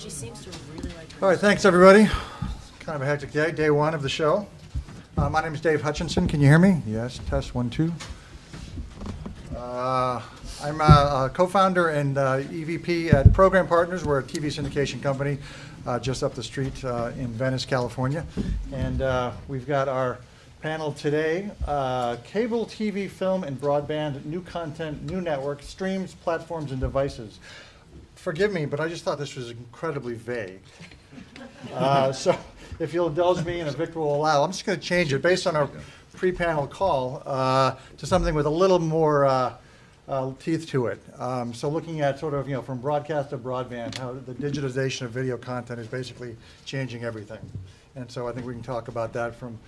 She seems to really like her. All right, thanks everybody. Kind of a hectic day, day one of the show. My name is Dave Hutchinson. Can you hear me? Yes, test 1, 2. I'm a co-founder and EVP at Program Partners. We're a TV syndication company just up the street in Venice, California. And we've got our panel today, cable TV, film, and broadband, new content, new network, streams, platforms, and devices. Forgive me, but I just thought this was incredibly vague. So if you'll indulge me, and if Victor will allow, I'm just going to change it based on our pre-panel call to something with a little more teeth to it. So looking at sort of, from broadcast to broadband, how the digitization of video content is basically changing everything. And so I think we can talk about that from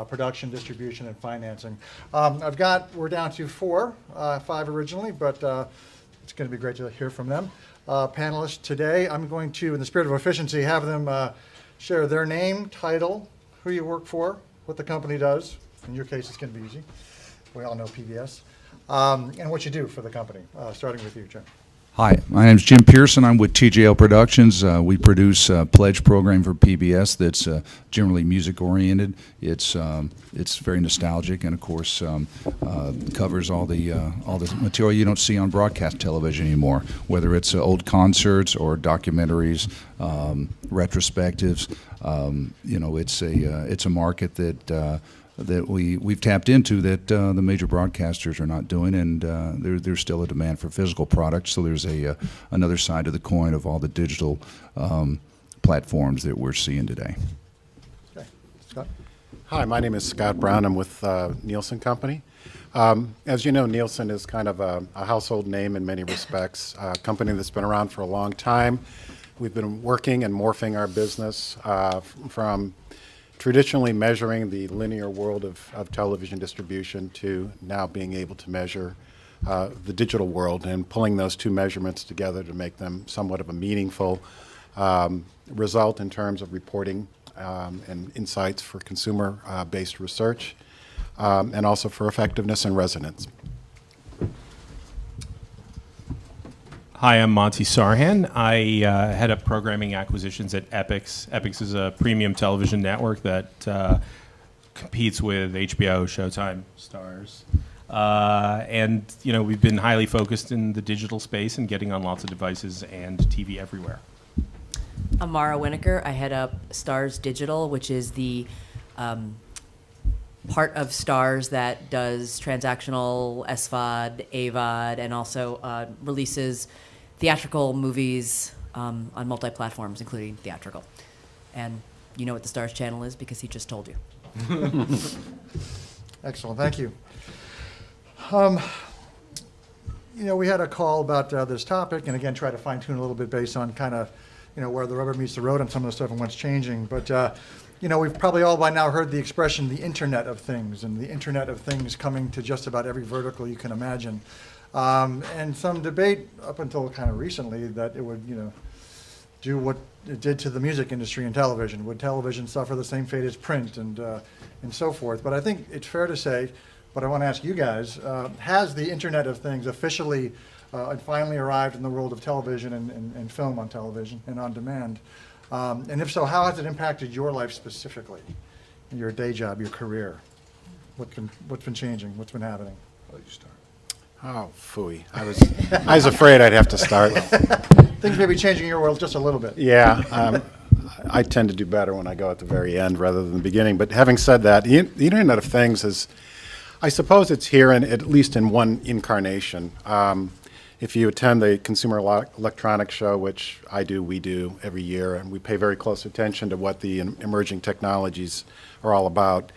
production, distribution, and financing. We're down to 5 originally, but it's going to be great to hear from them. Panelists today, I'm going to, in the spirit of efficiency, have them share their name, title, who you work for, what the company does. In your case, it's going to be easy. We all know PBS. And what you do for the company, starting with you, Jim. Hi, my name is Jim Pearson. I'm with TJL Productions. We produce a pledge program for PBS that's generally music-oriented. It's very nostalgic, and of course covers all the material you don't see on broadcast television anymore. Whether it's old concerts or documentaries, retrospectives, it's a market that we've tapped into that the major broadcasters are not doing, and there's still a demand for physical products. So there's another side of the coin of all the digital platforms that we're seeing today. Okay, Scott. Hi, my name is Scott Brown. I'm with Nielsen Company. As you know, Nielsen is kind of a household name in many respects, a company that's been around for a long time. We've been working and morphing our business from traditionally measuring the linear world of television distribution to now being able to measure the digital world and pulling those two measurements together to make them somewhat of a meaningful result in terms of reporting and insights for consumer-based research and also for effectiveness and resonance. Hi, I'm Monty Sarhan. I head up programming acquisitions at Epix. Epix is a premium television network that competes with HBO, Showtime, Starz. And we've been highly focused in the digital space and getting on lots of devices and TV everywhere. I'm Mara Winokur. I head up Starz Digital, which is the part of Starz that does transactional SVOD, AVOD, and also releases theatrical movies on multi-platforms, including theatrical. And you know what the Starz channel is because he just told you. Excellent, thank you. We had a call about this topic, and again, try to fine-tune a little bit based on kind of, where the rubber meets the road on some of the stuff and what's changing. But we've probably all by now heard the expression, the Internet of Things, and the Internet of Things coming to just about every vertical you can imagine. And some debate up until kind of recently that it would, do what it did to the music industry and television. Would television suffer the same fate as print and so forth? But I think it's fair to say, but I want to ask you guys, has the Internet of Things officially and finally arrived in the world of television and film on television and on demand? And if so, how has it impacted your life specifically, your day job, your career? What's been changing? What's been happening? I'll let you start. Oh, phooey. I was afraid I'd have to start. Things may be changing in your world just a little bit. Yeah. I tend to do better when I go at the very end rather than the beginning. But having said that, the Internet of Things is, I suppose it's here at least in one incarnation. If you attend the Consumer Electronics Show, which we do every year, and we pay very close attention to what the emerging technologies are all about,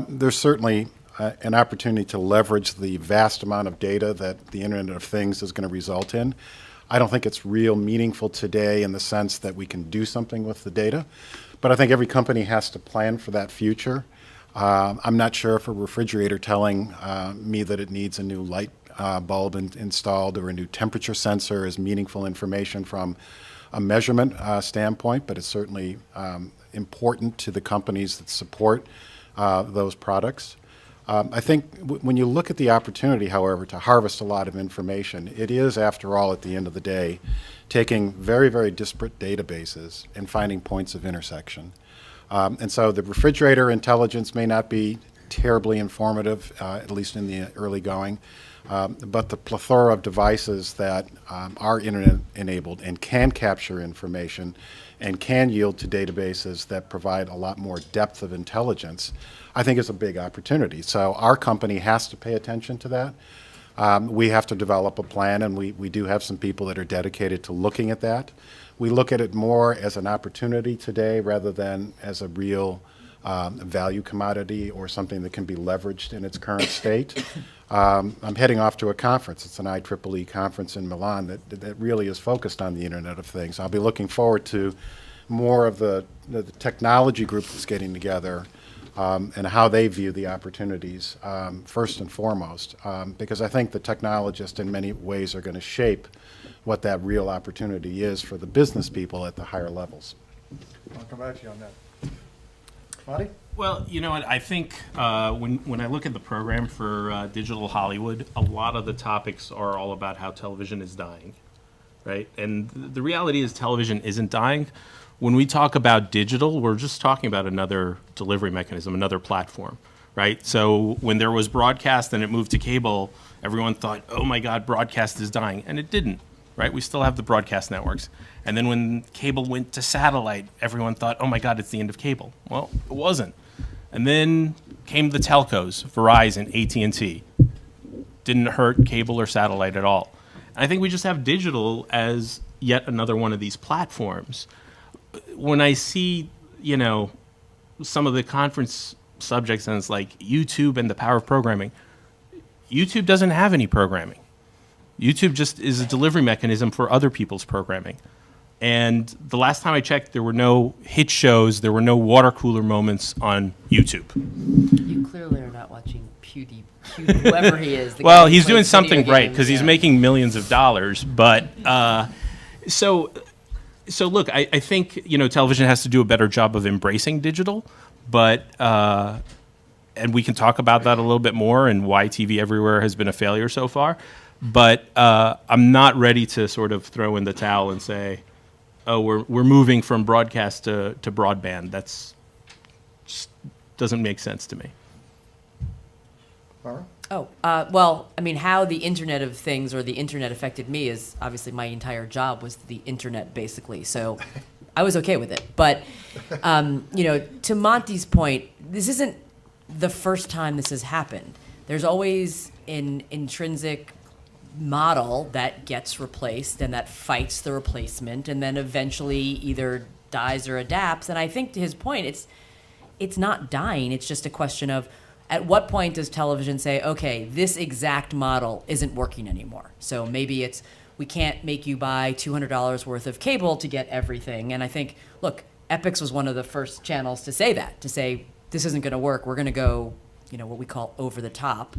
there's certainly an opportunity to leverage the vast amount of data that the Internet of Things is going to result in. I don't think it's real meaningful today in the sense that we can do something with the data, but I think every company has to plan for that future. I'm not sure if a refrigerator telling me that it needs a new light bulb installed or a new temperature sensor is meaningful information from a measurement standpoint, but it's certainly important to the companies that support those products. I think when you look at the opportunity, however, to harvest a lot of information, it is, after all, at the end of the day, taking very, very disparate databases and finding points of intersection. And so the refrigerator intelligence may not be terribly informative, at least in the early going, but the plethora of devices that are internet-enabled and can capture information and can yield to databases that provide a lot more depth of intelligence, I think is a big opportunity. So our company has to pay attention to that. We have to develop a plan, and we do have some people that are dedicated to looking at that. We look at it more as an opportunity today rather than as a real value commodity or something that can be leveraged in its current state. I'm heading off to a conference. It's an IEEE conference in Milan that really is focused on the Internet of Things. I'll be looking forward to more of the technology group that's getting together and how they view the opportunities first and foremost, because I think the technologists in many ways are going to shape what that real opportunity is for the business people at the higher levels. I'll come back to you on that. Marty? Well, you know what? I think when I look at the program for Digital Hollywood, a lot of the topics are all about how television is dying, right? And the reality is television isn't dying. When we talk about digital, we're just talking about another delivery mechanism, another platform, right? So when there was broadcast and it moved to cable, everyone thought, oh my God, broadcast is dying. And it didn't, right? We still have the broadcast networks. And then when cable went to satellite, everyone thought, oh my God, it's the end of cable. Well, it wasn't. And then came the telcos, Verizon, AT&T. Didn't hurt cable or satellite at all. And I think we just have digital as yet another one of these platforms. When I see, you know, some of the conference subjects, and it's like YouTube and the power of programming, YouTube doesn't have any programming. YouTube just is a delivery mechanism for other people's programming. And the last time I checked, there were no hit shows, there were no water cooler moments on YouTube. You clearly are not watching whoever he is. Well, he's doing something right because he's making millions of dollars. But so look, I think, you know, television has to do a better job of embracing digital, but and we can talk about that a little bit more and why TV everywhere has been a failure so far. But I'm not ready to sort of throw in the towel and say, oh, we're moving from broadcast to broadband. That's just doesn't make sense to me. Barbara? Oh, well, I mean, how the Internet of Things or the Internet affected me is obviously my entire job was the Internet, basically. So I was okay with it. But, you know, to Monty's point, this isn't the first time this has happened. There's always an intrinsic model that gets replaced and that fights the replacement and then eventually either dies or adapts. And I think to his point, it's not dying. It's just a question of at what point does television say, okay, this exact model isn't working anymore. So maybe it's we can't make you buy $200 worth of cable to get everything. And I think, look, Epix was one of the first channels to say that, to say this isn't going to work. We're going to go, you know, what we call over the top.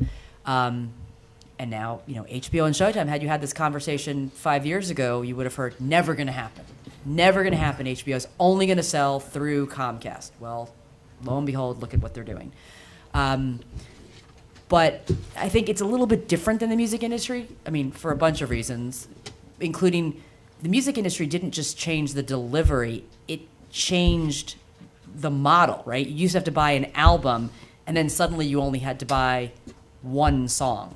And now, you know, HBO and Showtime, had you had this conversation 5 years ago, you would have heard, never going to happen. Never going to happen. HBO's only going to sell through Comcast. Well, lo and behold, look at what they're doing. But I think it's a little bit different than the music industry. I mean, for a bunch of reasons, including the music industry didn't just change the delivery, it changed the model, right? You used to have to buy an album, and then suddenly you only had to buy one song.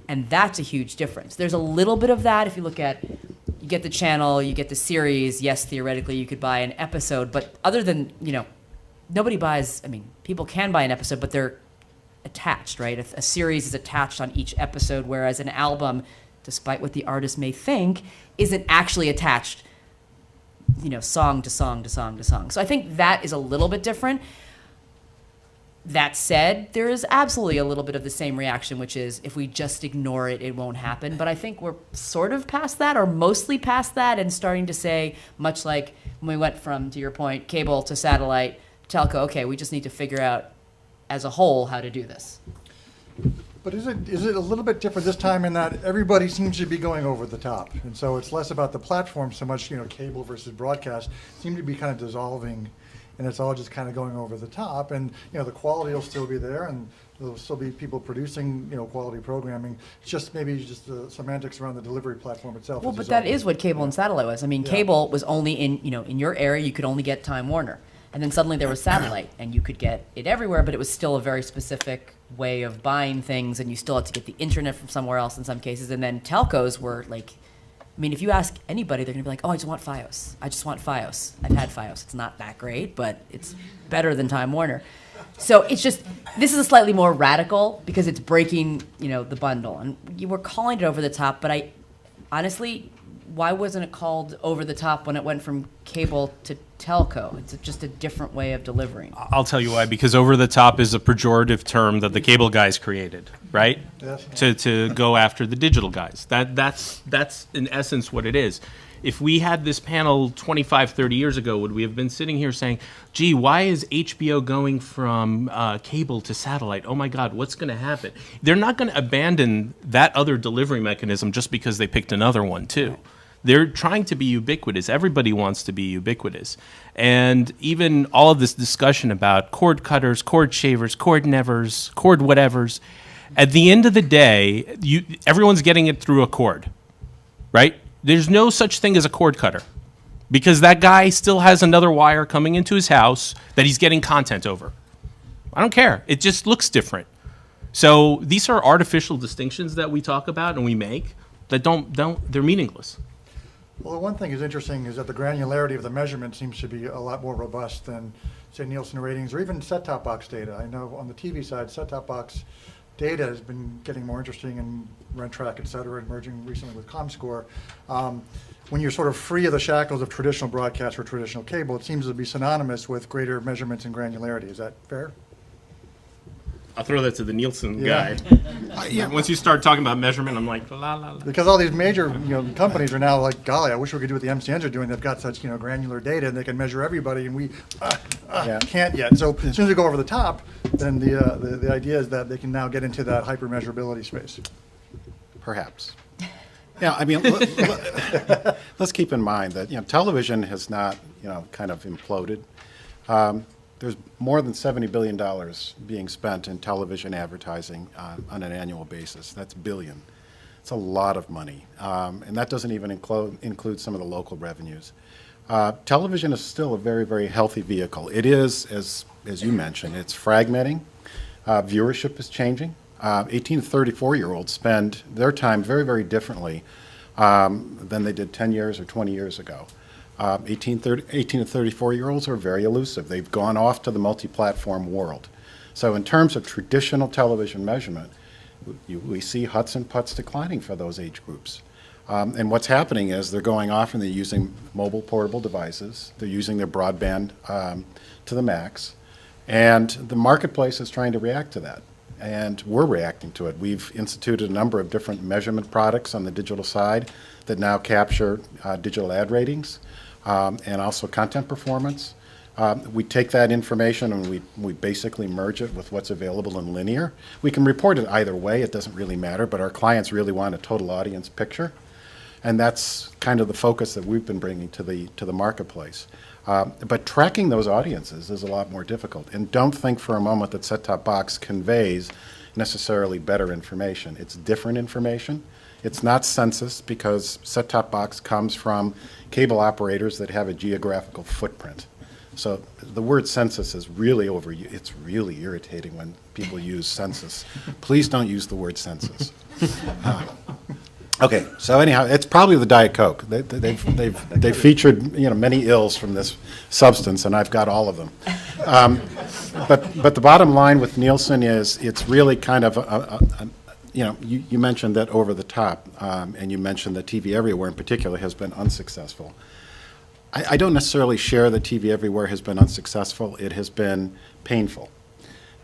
And that's a huge difference. There's a little bit of that if you look at, you get the channel, you get the series. Yes, theoretically you could buy an episode, but other than, you know, nobody buys, I mean, people can buy an episode, but they're attached, right? A series is attached on each episode, whereas an album, despite what the artist may think, isn't actually attached, you know, song to song to song to song. So I think that is a little bit different. That said, there is absolutely a little bit of the same reaction, which is if we just ignore it, it won't happen. But I think we're sort of past that, or mostly past that, and starting to say, much like when we went from, to your point, cable to satellite, telco, okay, we just need to figure out as a whole how to do this. But is it a little bit different this time in that everybody seems to be going over the top? And so it's less about the platform so much, you know, cable versus broadcast seem to be kind of dissolving and it's all just kind of going over the top. And the quality will still be there, and there'll still be people producing quality programming. It's just maybe just the semantics around the delivery platform itself. Well, but that is what cable and satellite was. I mean, cable was only in your area, you could only get Time Warner. And then suddenly there was satellite, and you could get it everywhere, but it was still a very specific way of buying things, and you still had to get the internet from somewhere else in some cases. And then telcos were like, I mean, if you ask anybody, they're going to be like, oh, I just want Fios. I just want Fios. I've had Fios. It's not that great, but it's better than Time Warner. So it's just, this is a slightly more radical because it's breaking, the bundle. And you were calling it over the top, but honestly, why wasn't it called over the top when it went from cable to telco? It's just a different way of delivering. I'll tell you why, because over the top is a pejorative term that the cable guys created, right? Yes. To go after the digital guys. That's in essence what it is. If we had this panel 25, 30 years ago, would we have been sitting here saying, gee, why is HBO going from cable to satellite? Oh my God, what's going to happen? They're not going to abandon that other delivery mechanism just because they picked another one too. They're trying to be ubiquitous. Everybody wants to be ubiquitous. And even all of this discussion about cord cutters, cord shavers, cord nevers, cord whatevers, at the end of the day, everyone's getting it through a cord, right? There's no such thing as a cord cutter because that guy still has another wire coming into his house that he's getting content over. I don't care. It just looks different. So these are artificial distinctions that we talk about and we make that they're meaningless. Well, the one thing is interesting is that the granularity of the measurement seems to be a lot more robust than, say, Nielsen ratings or even set-top box data. I know on the TV side, set-top box data has been getting more interesting, and RentTrack, et cetera, emerging recently with ComScore. When you're sort of free of the shackles of traditional broadcast or traditional cable, it seems to be synonymous with greater measurements and granularity. Is that fair? I'll throw that to the Nielsen Yeah. guy. Once you start talking about measurement, I'm like, la, la, la. Because all these major companies are now like, golly, I wish we could do what the MCNs are doing. They've got such granular data, and they can measure everybody, and we can't yet. So as soon as we go over the top, then the idea is that they can now get into that hyper measurability space. Perhaps. Yeah, I mean, let's keep in mind that television has not kind of imploded. There's more than $70 billion being spent in television advertising on an annual basis. That's billion. It's a lot of money, and that doesn't even include some of the local revenues. Television is still a very, very healthy vehicle. It is, as you mentioned, it's fragmenting. Viewership is changing. 18 to 34-year-olds spend their time very, very differently than they did 10 years or 20 years ago. 18 to 34-year-olds are very elusive. They've gone off to the multi-platform world. So in terms of traditional television measurement, we see huts and putts declining for those age groups. And what's happening is they're going off and they're using mobile portable devices. They're using their broadband to the max. And the marketplace is trying to react to that. And we're reacting to it. We've instituted a number of different measurement products on the digital side that now capture digital ad ratings and also content performance. We take that information and we basically merge it with what's available in linear. We can report it either way, it doesn't really matter, but our clients really want a total audience picture. And that's kind of the focus that we've been bringing to the marketplace. But tracking those audiences is a lot more difficult. And don't think for a moment that set-top box conveys necessarily better information. It's different information. It's not census because set-top box comes from cable operators that have a geographical footprint. So the word census is really it's really irritating when people use census. Please don't use the word census. Okay, so anyhow, it's probably the Diet Coke. They've featured many ills from this substance, and I've got all of them. But the bottom line with Nielsen is it's really kind of you mentioned that over the top, and you mentioned that TV Everywhere in particular has been unsuccessful. I don't necessarily share that TV Everywhere has been unsuccessful. It has been painful.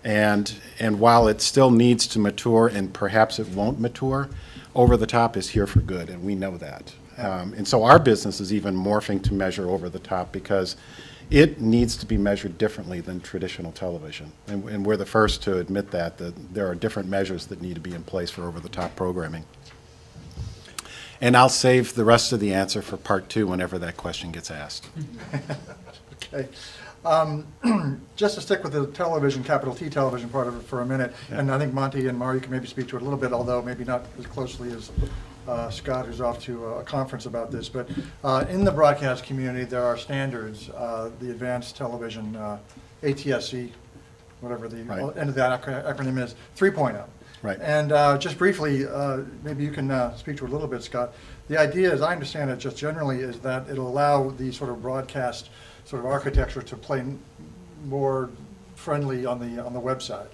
And while it still needs to mature, and perhaps it won't mature, over the top is here for good, and we know that. And so our business is even morphing to measure over the top because it needs to be measured differently than traditional television. And we're the first to admit that there are different measures that need to be in place for over the top programming. And I'll save the rest of the answer for part 2 whenever that question gets asked. Okay. Just to stick with the television, capital T television part of it for a minute, and I think Monty and Mario can maybe speak to it a little bit, although maybe not as closely as Scott, who's off to a conference about this. But in the broadcast community, there are standards, the Advanced Television, ATSC, whatever the Right. end of that acronym is, 3.0. Right. And just briefly, maybe you can speak to it a little bit, Scott. The idea, as I understand it, just generally, is that it'll allow the sort of broadcast sort of architecture to play more friendly on the website.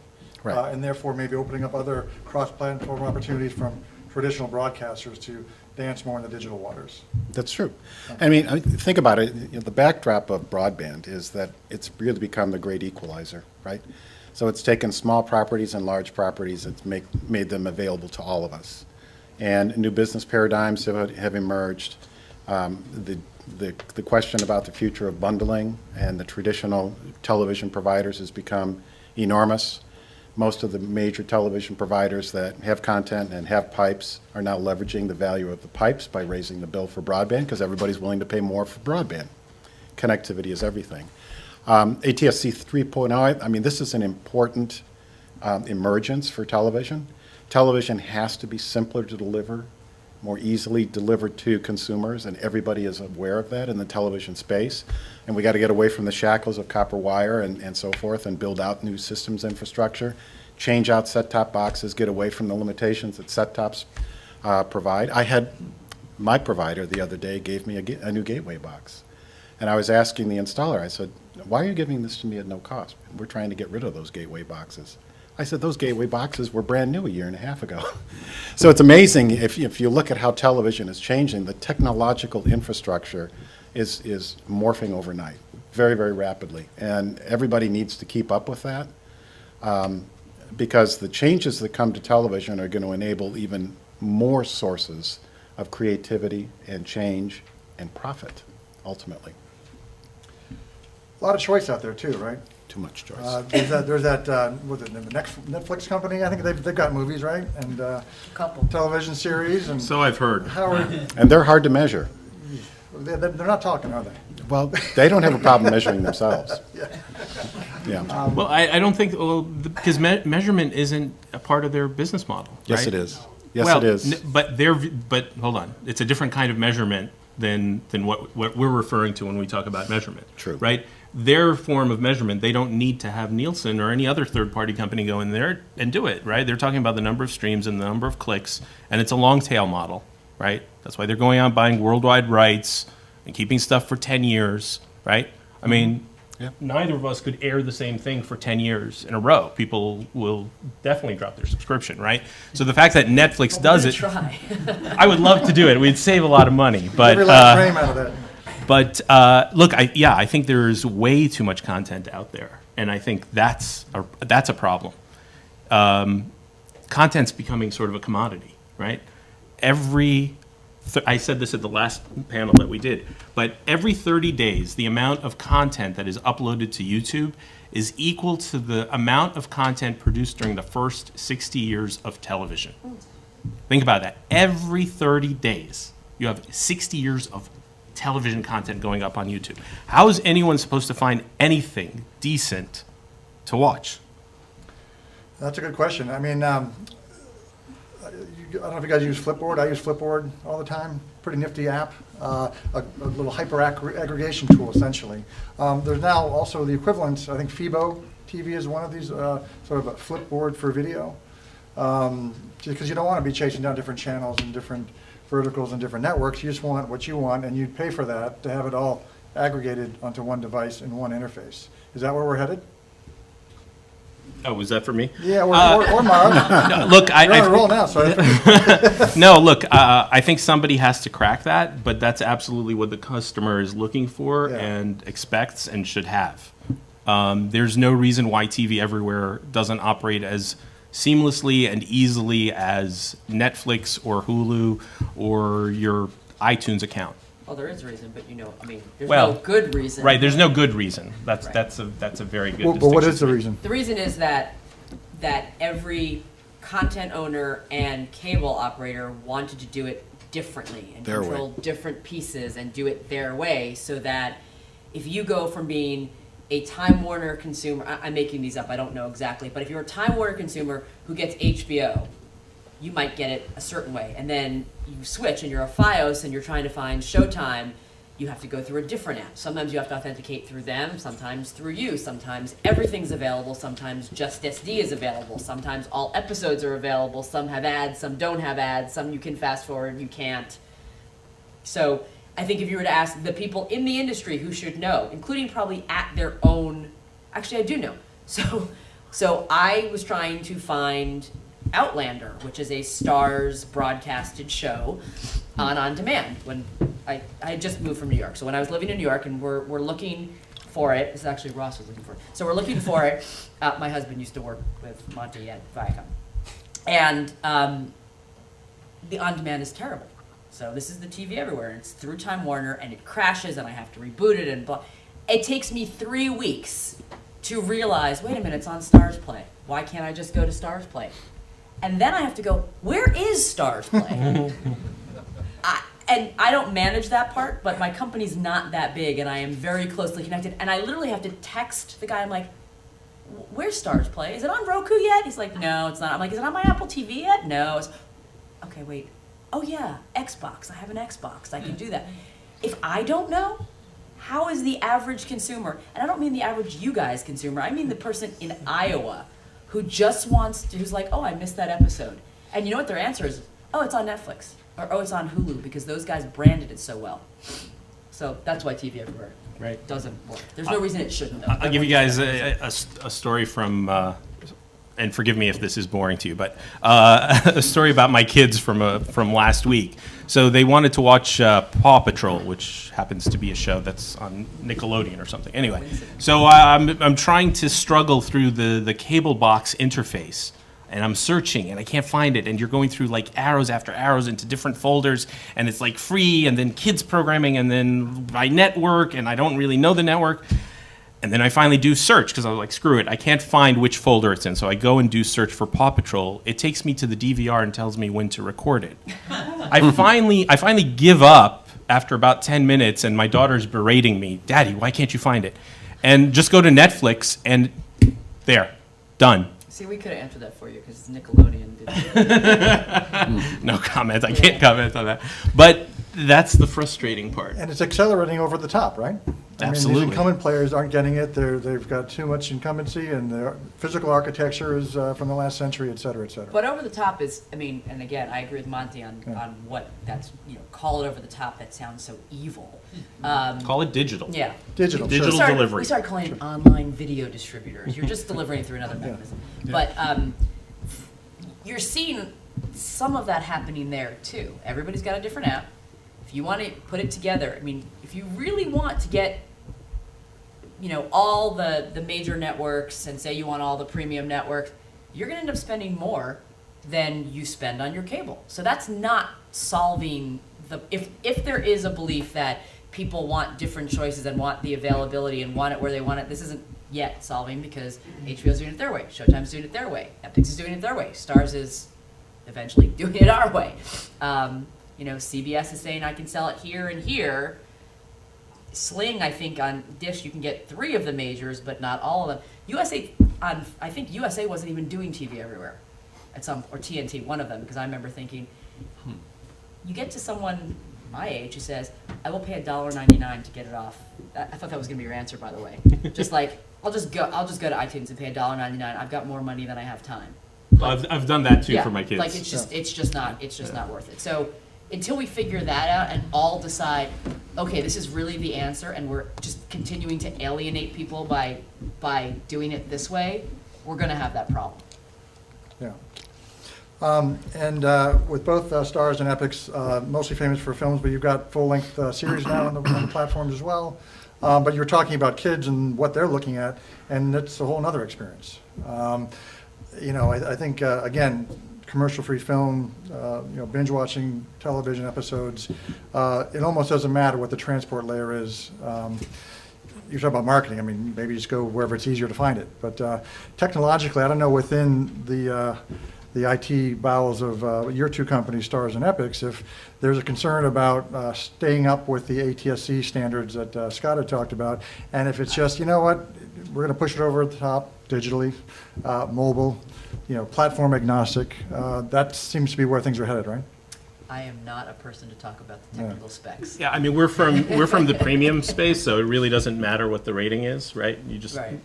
Right. And therefore maybe opening up other cross-platform opportunities from traditional broadcasters to dance more in the digital waters. That's true. I mean, think about it. You know, the backdrop of broadband is that it's really become the great equalizer, right? So it's taken small properties and large properties, it's made them available to all of us. And new business paradigms have emerged. The question about the future of bundling and the traditional television providers has become enormous. Most of the major television providers that have content and have pipes are now leveraging the value of the pipes by raising the bill for broadband because everybody's willing to pay more for broadband. Connectivity is everything. ATSC 3.0, I mean, this is an important emergence for television. Television has to be simpler to deliver, more easily delivered to consumers, and everybody is aware of that in the television space. And we got to get away from the shackles of copper wire and so forth and build out new systems infrastructure, change out set-top boxes, get away from the limitations that set-tops provide. I had my provider the other day gave me a new gateway box. And I was asking the installer, I said, why are you giving this to me at no cost? We're trying to get rid of those gateway boxes. I said, those gateway boxes were brand new a year and a half ago. So it's amazing if you look at how television is changing, the technological infrastructure is morphing overnight, very, very rapidly. And everybody needs to keep up with that because the changes that come to television are going to enable even more sources of creativity and change and profit, ultimately. A lot of choice out there too, right? Too much choice. There's that what's it, the Netflix company, I think they've got movies, right? And Couple. television series. And So I've heard. Howard, And they're hard to measure. they're not talking, are they? Well, they don't have a problem measuring themselves. Yeah. Well, I don't think, because measurement isn't a part of their business model. Yes, right? it is. Yes, Well, it is. but hold on. It's a different kind of measurement than what we're referring to when we talk about measurement. True. Right? Their form of measurement, they don't need to have Nielsen or any other third-party company go in there and do it, right? They're talking about the number of streams and the number of clicks, and it's a long-tail model, right? That's why they're going out buying worldwide rights and keeping stuff for 10 years, right? I mean, Yeah. neither of us could air the same thing for 10 years in a row. People will definitely drop their subscription, right? So the fact that Netflix does it, Try. I would love to do it. We'd save a lot of money, but Every last frame out of that. but look, I think there's way too much content out there, and I think that's a problem. Content's becoming sort of a commodity, right? I said this at the last panel that we did, but every 30 days, the amount of content that is uploaded to YouTube is equal to the amount of content produced during the first 60 years of television. Think about that. Every 30 days, you have 60 years of television content going up on YouTube. How is anyone supposed to find anything decent to watch? That's a good question. I mean, I don't know if you guys use Flipboard. I use Flipboard all the time. Pretty nifty app. A little hyper aggregation tool, essentially. There's now also the equivalent. I think Fibo TV is one of these sort of a Flipboard for video. Because you don't want to be chasing down different channels and different verticals and different networks. You just want what you want, and you'd pay for that to have it all aggregated onto one device in one interface. Is that where we're headed? Oh, was that for me? Yeah, or Marv. No, look, You're on a roll now, so No, look, I think somebody has to crack that, but that's absolutely what the customer is looking for Yeah. and expects and should have. There's no reason why TV everywhere doesn't operate as seamlessly and easily as Netflix or Hulu or your iTunes account. Well, there is a reason, but there's Well, no good reason. Right, there's no good reason. That's Right. that's a very good But distinction. what is the reason? The reason is that every content owner and cable operator wanted to do it differently and Their way. control different pieces and do it their way, so that if you go from being a Time Warner consumer, I'm making these up, I don't know exactly, but if you're a Time Warner consumer who gets HBO, you might get it a certain way, and then you switch and you're a Fios and you're trying to find Showtime, you have to go through a different app. Sometimes you have to authenticate through them, sometimes through you, sometimes everything's available, sometimes just SD is available, sometimes all episodes are available, some have ads, some don't have ads, some you can fast forward, you can't. So I think if you were to ask the people in the industry who should know, including probably at their own, actually I do know. So I was trying to find Outlander, which is a Starz broadcasted show on demand. When I had just moved from New York, so when I was living in New York, and we're looking for it. This is actually Ross was looking for it. So we're looking for it. My husband used to work with Monty at Viacom, and the on demand is terrible. So this is the TV everywhere, and it's through Time Warner, and it crashes, and I have to reboot it, and blah. It takes me 3 weeks to realize, wait a minute, it's on Starz Play. Why can't I just go to Starz Play? And then I have to go, where is Starz Play? And I don't manage that part, but my company's not that big, and I am very closely connected. And I literally have to text the guy. I'm like, where's Starz Play? Is it on Roku yet? He's like, no, it's not. I'm like, is it on my Apple TV yet? No. Okay, wait. Oh, yeah, Xbox. I have an Xbox. I can do that. If I don't know, how is the average consumer, and I don't mean the average you guys consumer, I mean the person in Iowa who just wants to, who's like, oh, I missed that episode. And you know what their answer is? Oh, it's on Netflix. Or, oh, it's on Hulu, because those guys branded it so well. So that's why TV everywhere doesn't work. There's no reason it shouldn't, though. I'll give you guys a story from, and forgive me if this is boring to you, but a story about my kids from last week. So they wanted to watch Paw Patrol, which happens to be a show that's on Nickelodeon or something. Anyway, so I'm trying to struggle through the cable box interface. And I'm searching, and I can't find it. And you're going through like arrows after arrows into different folders, and it's like free, and then kids programming, and then by network, and I don't really know the network. And then I finally do search, because I was like, screw it, I can't find which folder it's in. So I go and do search for Paw Patrol. It takes me to the DVR and tells me when to record it. I finally give up after about 10 minutes, and my daughter's berating me, Daddy, why can't you find it? And just go to Netflix, and there, done. See, we could have answered that for you, because Nickelodeon did. No comment. I can't comment on that. But that's the frustrating part. And it's accelerating over the top, right? I mean, Absolutely. these incumbent players aren't getting it. They've got too much incumbency, and their physical architecture is from the last century, et cetera, et cetera. But over the top is, I mean, and again, I agree with Monty on what that's, call it over the top. That sounds so evil. Call it digital. Yeah. Digital, Digital sure. delivery. We started calling it online video distributors. You're just delivering through another mechanism. But you're seeing some of that happening there too. Everybody's got a different app. If you want to put it together, I mean, if you really want to get, all the major networks, and say you want all the premium networks, you're going to end up spending more than you spend on your cable. So that's not solving if there is a belief that people want different choices and want the availability and want it where they want it, this isn't yet solving, because HBO's doing it their way, Showtime's doing it their way, Epix is doing it their way, Starz is eventually doing it our way. CBS is saying I can sell it here and here. Sling, I think on Dish you can get 3 of the majors, but not all of them. I think USA wasn't even doing TV everywhere, or TNT, one of them, because I remember thinking, you get to someone my age who says, I will pay $1.99 to get it off. I thought that was going to be your answer, by the way. Just like, I'll just go to iTunes and pay $1.99. I've got more money than I have time. I've done that too for my kids. Like it's just not worth it. So until we figure that out and all decide, okay, this is really the answer, and we're just continuing to alienate people by doing it this way, we're going to have that problem. Yeah. With both Starz and Epix, mostly famous for films, but you've got full-length series now on the platforms as well. But you're talking about kids and what they're looking at, and it's a whole other experience. I think, again, commercial-free film, binge-watching television episodes, it almost doesn't matter what the transport layer is. You talk about marketing. I mean, maybe just go wherever it's easier to find it. But technologically, I don't know within the the IT bowels of your two companies, Stars and Epics, if there's a concern about staying up with the ATSC standards that Scott had talked about, and if it's just, you know what, we're going to push it over the top digitally, mobile, platform agnostic, that seems to be where things are headed, right? I am not a person to talk about the technical specs. Yeah, I mean, we're from the premium space, so it really doesn't matter what the rating is, right? You just, Right.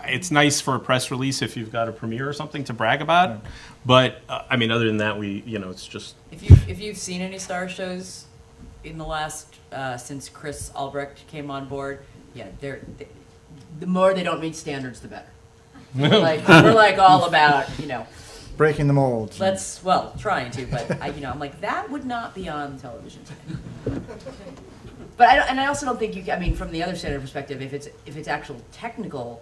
It's nice for a press release if you've got a premiere or something to brag about, but I mean, other than that, it's just. If you've seen any Star shows in the last since Chris Albrecht came on board, yeah, the more they don't meet standards, the better. We're like all about Breaking the molds. trying to, but I'm like, that would not be on television today. But I also don't think I mean, from the other standard perspective, if it's actual technical,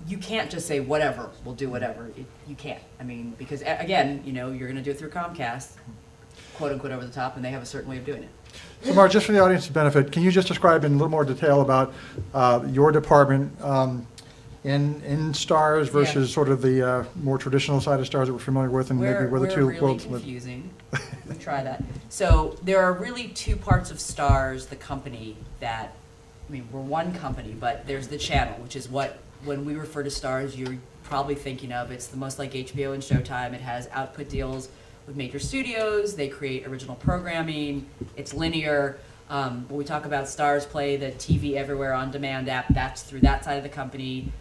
you can't just say whatever, we'll do whatever. You can't. I mean, because again, you're going to do it through Comcast, quote unquote, over the top, and they have a certain way of doing it. So Mark, just for the audience's benefit, can you just describe in a little more detail about your department in Stars versus sort of the more traditional side of Stars that we're familiar with, and maybe where the two really worlds live? confusing. We try that. So there are really two parts of Stars, the company, that, I mean, we're one company, but there's the channel, which is what, when we refer to Stars, you're probably thinking of. It's the most like HBO and Showtime. It has output deals with major studios. They create original programming. It's linear. When we talk about Stars Play, the TV Everywhere on Demand app, that's through that side of the company.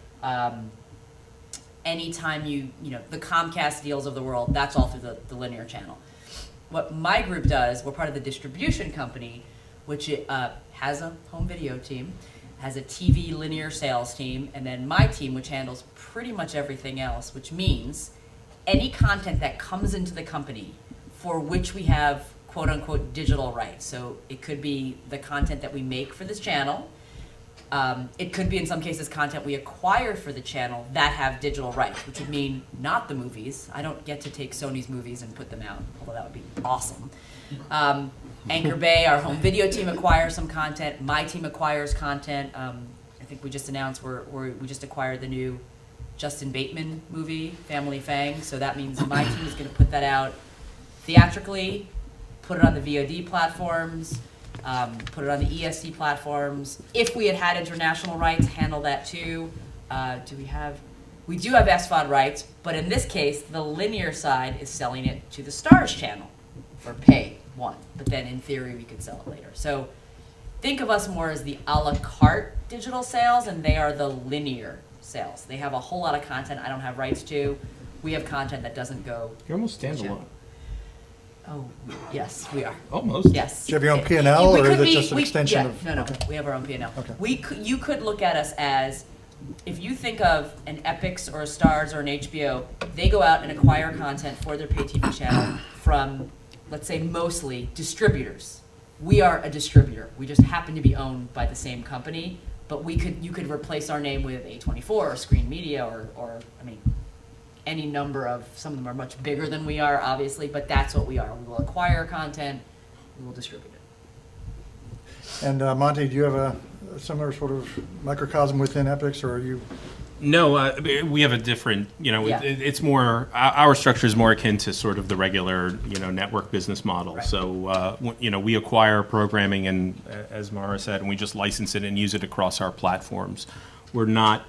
Anytime the Comcast deals of the world, that's all through the linear channel. What my group does, we're part of the distribution company, which has a home video team, has a TV linear sales team, and then my team, which handles pretty much everything else, which means any content that comes into the company for which we have quote unquote digital rights. So it could be the content that we make for this channel. It could be, in some cases, content we acquire for the channel that have digital rights, which would mean not the movies. I don't get to take Sony's movies and put them out, although that would be awesome. Anchor Bay, our home video team, acquires some content. My team acquires content. I think we just announced we just acquired the new Justin Bateman movie, Family Fang. So that means my team is going to put that out theatrically, put it on the VOD platforms, put it on the ESC platforms. If we had international rights, handle that too. We do have SVOD rights, but in this case, the linear side is selling it to the Stars channel for pay one. But then in theory, we could sell it later. So think of us more as the a la carte digital sales, and they are the linear sales. They have a whole lot of content I don't have rights to. We have content that doesn't go. You're almost standalone. Oh, yes, we are. Almost. Yes. Do you have your own P&L, We or could is it be- just an we- extension yeah, of? No, Okay. we have our own P&L. Okay. You could look at us as, if you think of an Epix or a Stars or an HBO, they go out and acquire content for their pay TV channel from, let's say, mostly distributors. We are a distributor. We just happen to be owned by the same company, but you could replace our name with A24 or Screen Media or I mean, any number of, some of them are much bigger than we are, obviously, but that's what we are. We will acquire content, we will distribute it. And Monty, do you have a similar sort of microcosm within Epix, or are you? No, we have a different, Yeah. it's more, our structure is more akin to sort of the regular, network business model. Right. So, we acquire programming and, as Mara said, and we just license it and use it across our platforms. We're not,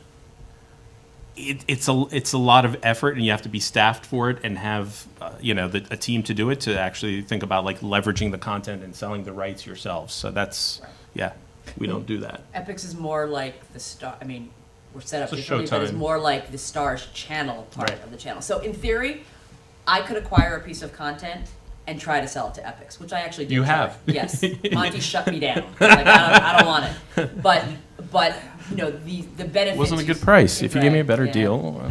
it's a lot of effort, and you have to be staffed for it and have, a team to do it, to actually think about like leveraging the content and selling the rights yourselves. So that's, yeah, we don't do that. Epix is more like the Star. I mean, we're set up It's a differently, but it's Showtime. more like the Stars channel part Right. of the channel. So in theory, I could acquire a piece of content and try to sell it to Epix, which I actually did. You try. have. Yes, Monty shut me down. Like, I don't want it. But the benefit Wasn't a good price. If you give me a better yeah. deal.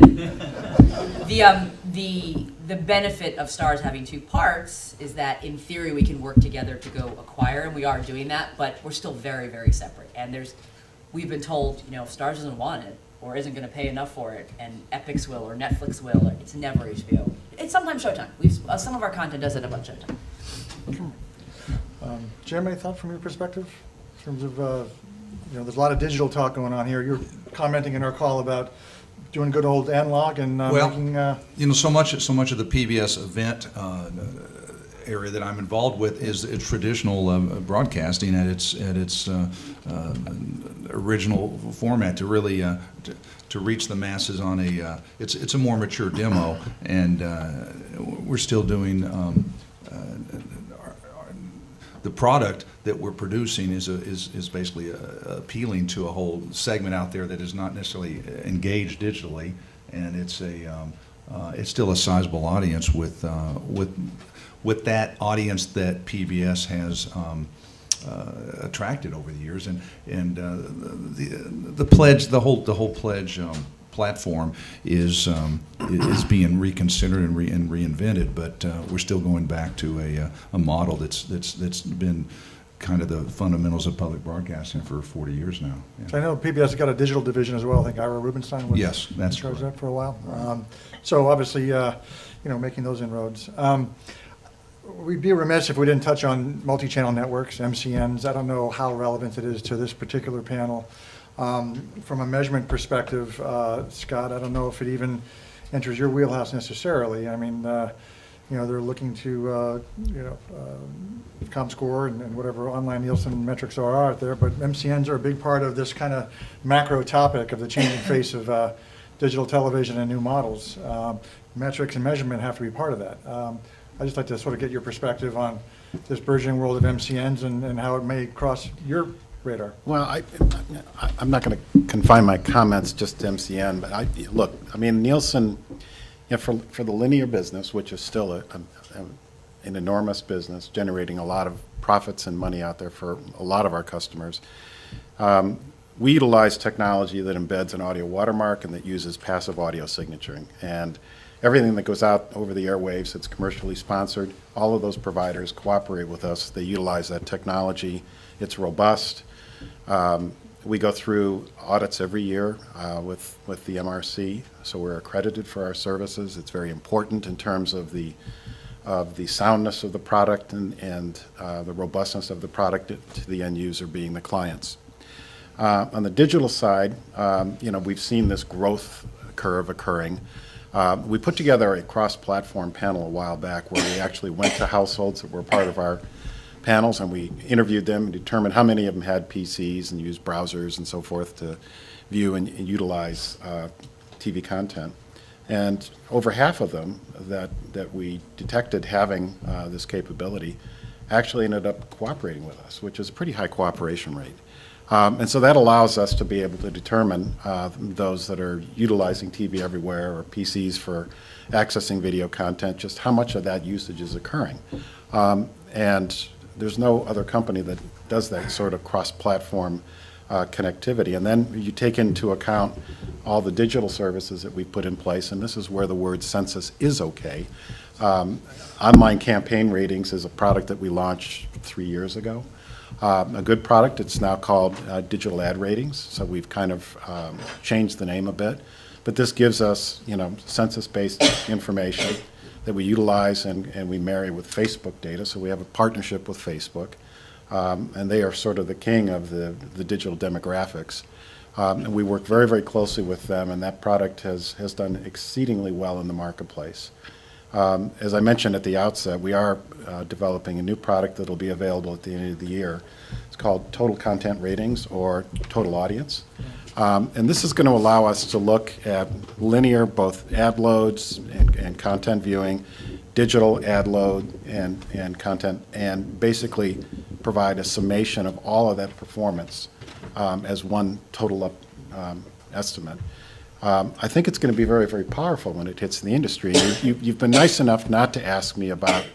The benefit of Stars having two parts is that in theory we can work together to go acquire, and we are doing that, but we're still very, very separate. And we've been told, if Stars doesn't want it or isn't going to pay enough for it, and Epix will or Netflix will, it's never HBO. It's sometimes Showtime. Some of our content does end up on Showtime. Jim, any thought from your perspective in terms of, there's a lot of digital talk going on here. You're commenting in our call about doing good old analog and Well, making. You know, so much of the PBS event area that I'm involved with is traditional broadcasting at its original format to really to reach the masses on a it's a more mature demo, and we're still doing the product that we're producing is basically appealing to a whole segment out there that is not necessarily engaged digitally, and it's still a sizable audience with that audience that PBS has attracted over the years, and the pledge, the whole pledge platform is being reconsidered and reinvented, but we're still going back to a model that's been kind of the fundamentals of public broadcasting for 40 years now. Yeah. So I know PBS has got a digital division as well. I think Ira Rubenstein was Yes, that's in charge of correct. that for a while. So obviously, making those inroads. We'd be remiss if we didn't touch on multi-channel networks, MCNs. I don't know how relevant it is to this particular panel. From a measurement perspective, Scott, I don't know if it even enters your wheelhouse necessarily. I mean, they're looking to, ComScore and whatever online Nielsen metrics are out there, but MCNs are a big part of this kind of macro topic of the changing face of digital television and new models. Metrics and measurement have to be part of that. I'd just like to sort of get your perspective on this burgeoning world of MCNs and how it may cross your radar. Well, I'm not going to confine my comments just to MCN, but Nielsen, for the linear business, which is still an enormous business, generating a lot of profits and money out there for a lot of our customers, we utilize technology that embeds an audio watermark and that uses passive audio signaturing. And everything that goes out over the airwaves that's commercially sponsored, all of those providers cooperate with us. They utilize that technology. It's robust. We go through audits every year with the MRC, so we're accredited for our services. It's very important in terms of the soundness of the product and the robustness of the product to the end user being the clients. On the digital side, we've seen this growth curve occurring. We put together a cross-platform panel a while back where we actually went to households that were part of our panels, and we interviewed them and determined how many of them had PCs and used browsers and so forth to view and utilize TV content. And over half of them that we detected having this capability actually ended up cooperating with us, which is a pretty high cooperation rate. And so that allows us to be able to determine those that are utilizing TV everywhere or PCs for accessing video content, just how much of that usage is occurring. And there's no other company that does that sort of cross-platform connectivity. And then you take into account all the digital services that we've put in place, and this is where the word census is okay. Online campaign ratings is a product that we launched 3 years ago. A good product. It's now called digital ad ratings, so we've kind of changed the name a bit. But this gives us, census-based information that we utilize and we marry with Facebook data. So we have a partnership with Facebook, and they are sort of the king of the digital demographics. And we work very, very closely with them, and that product has done exceedingly well in the marketplace. As I mentioned at the outset, we are developing a new product that will be available at the end of the year. It's called Total Content Ratings, or Total Audience. And this is going to allow us to look at linear, both ad loads and content viewing, digital ad load and content, and basically provide a summation of all of that performance as one total estimate. I think it's going to be very, very powerful when it hits the industry. You've been nice enough not to ask me about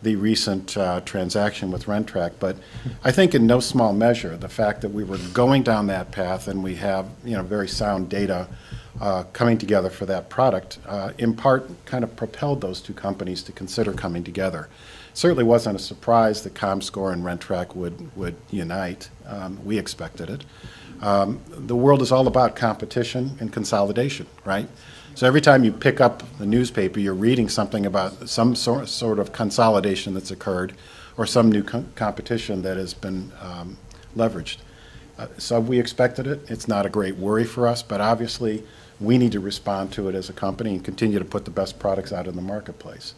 the recent transaction with Rentrak, but I think in no small measure the fact that we were going down that path and we have very sound data coming together for that product, in part kind of propelled those two companies to consider coming together. Certainly wasn't a surprise that ComScore and Rentrak would unite. We expected it. The world is all about competition and consolidation, right? So every time you pick up the newspaper, you're reading something about some sort of consolidation that's occurred or some new competition that has been leveraged. So we expected it. It's not a great worry for us, but obviously We need to respond to it as a company and continue to put the best products out in the marketplace.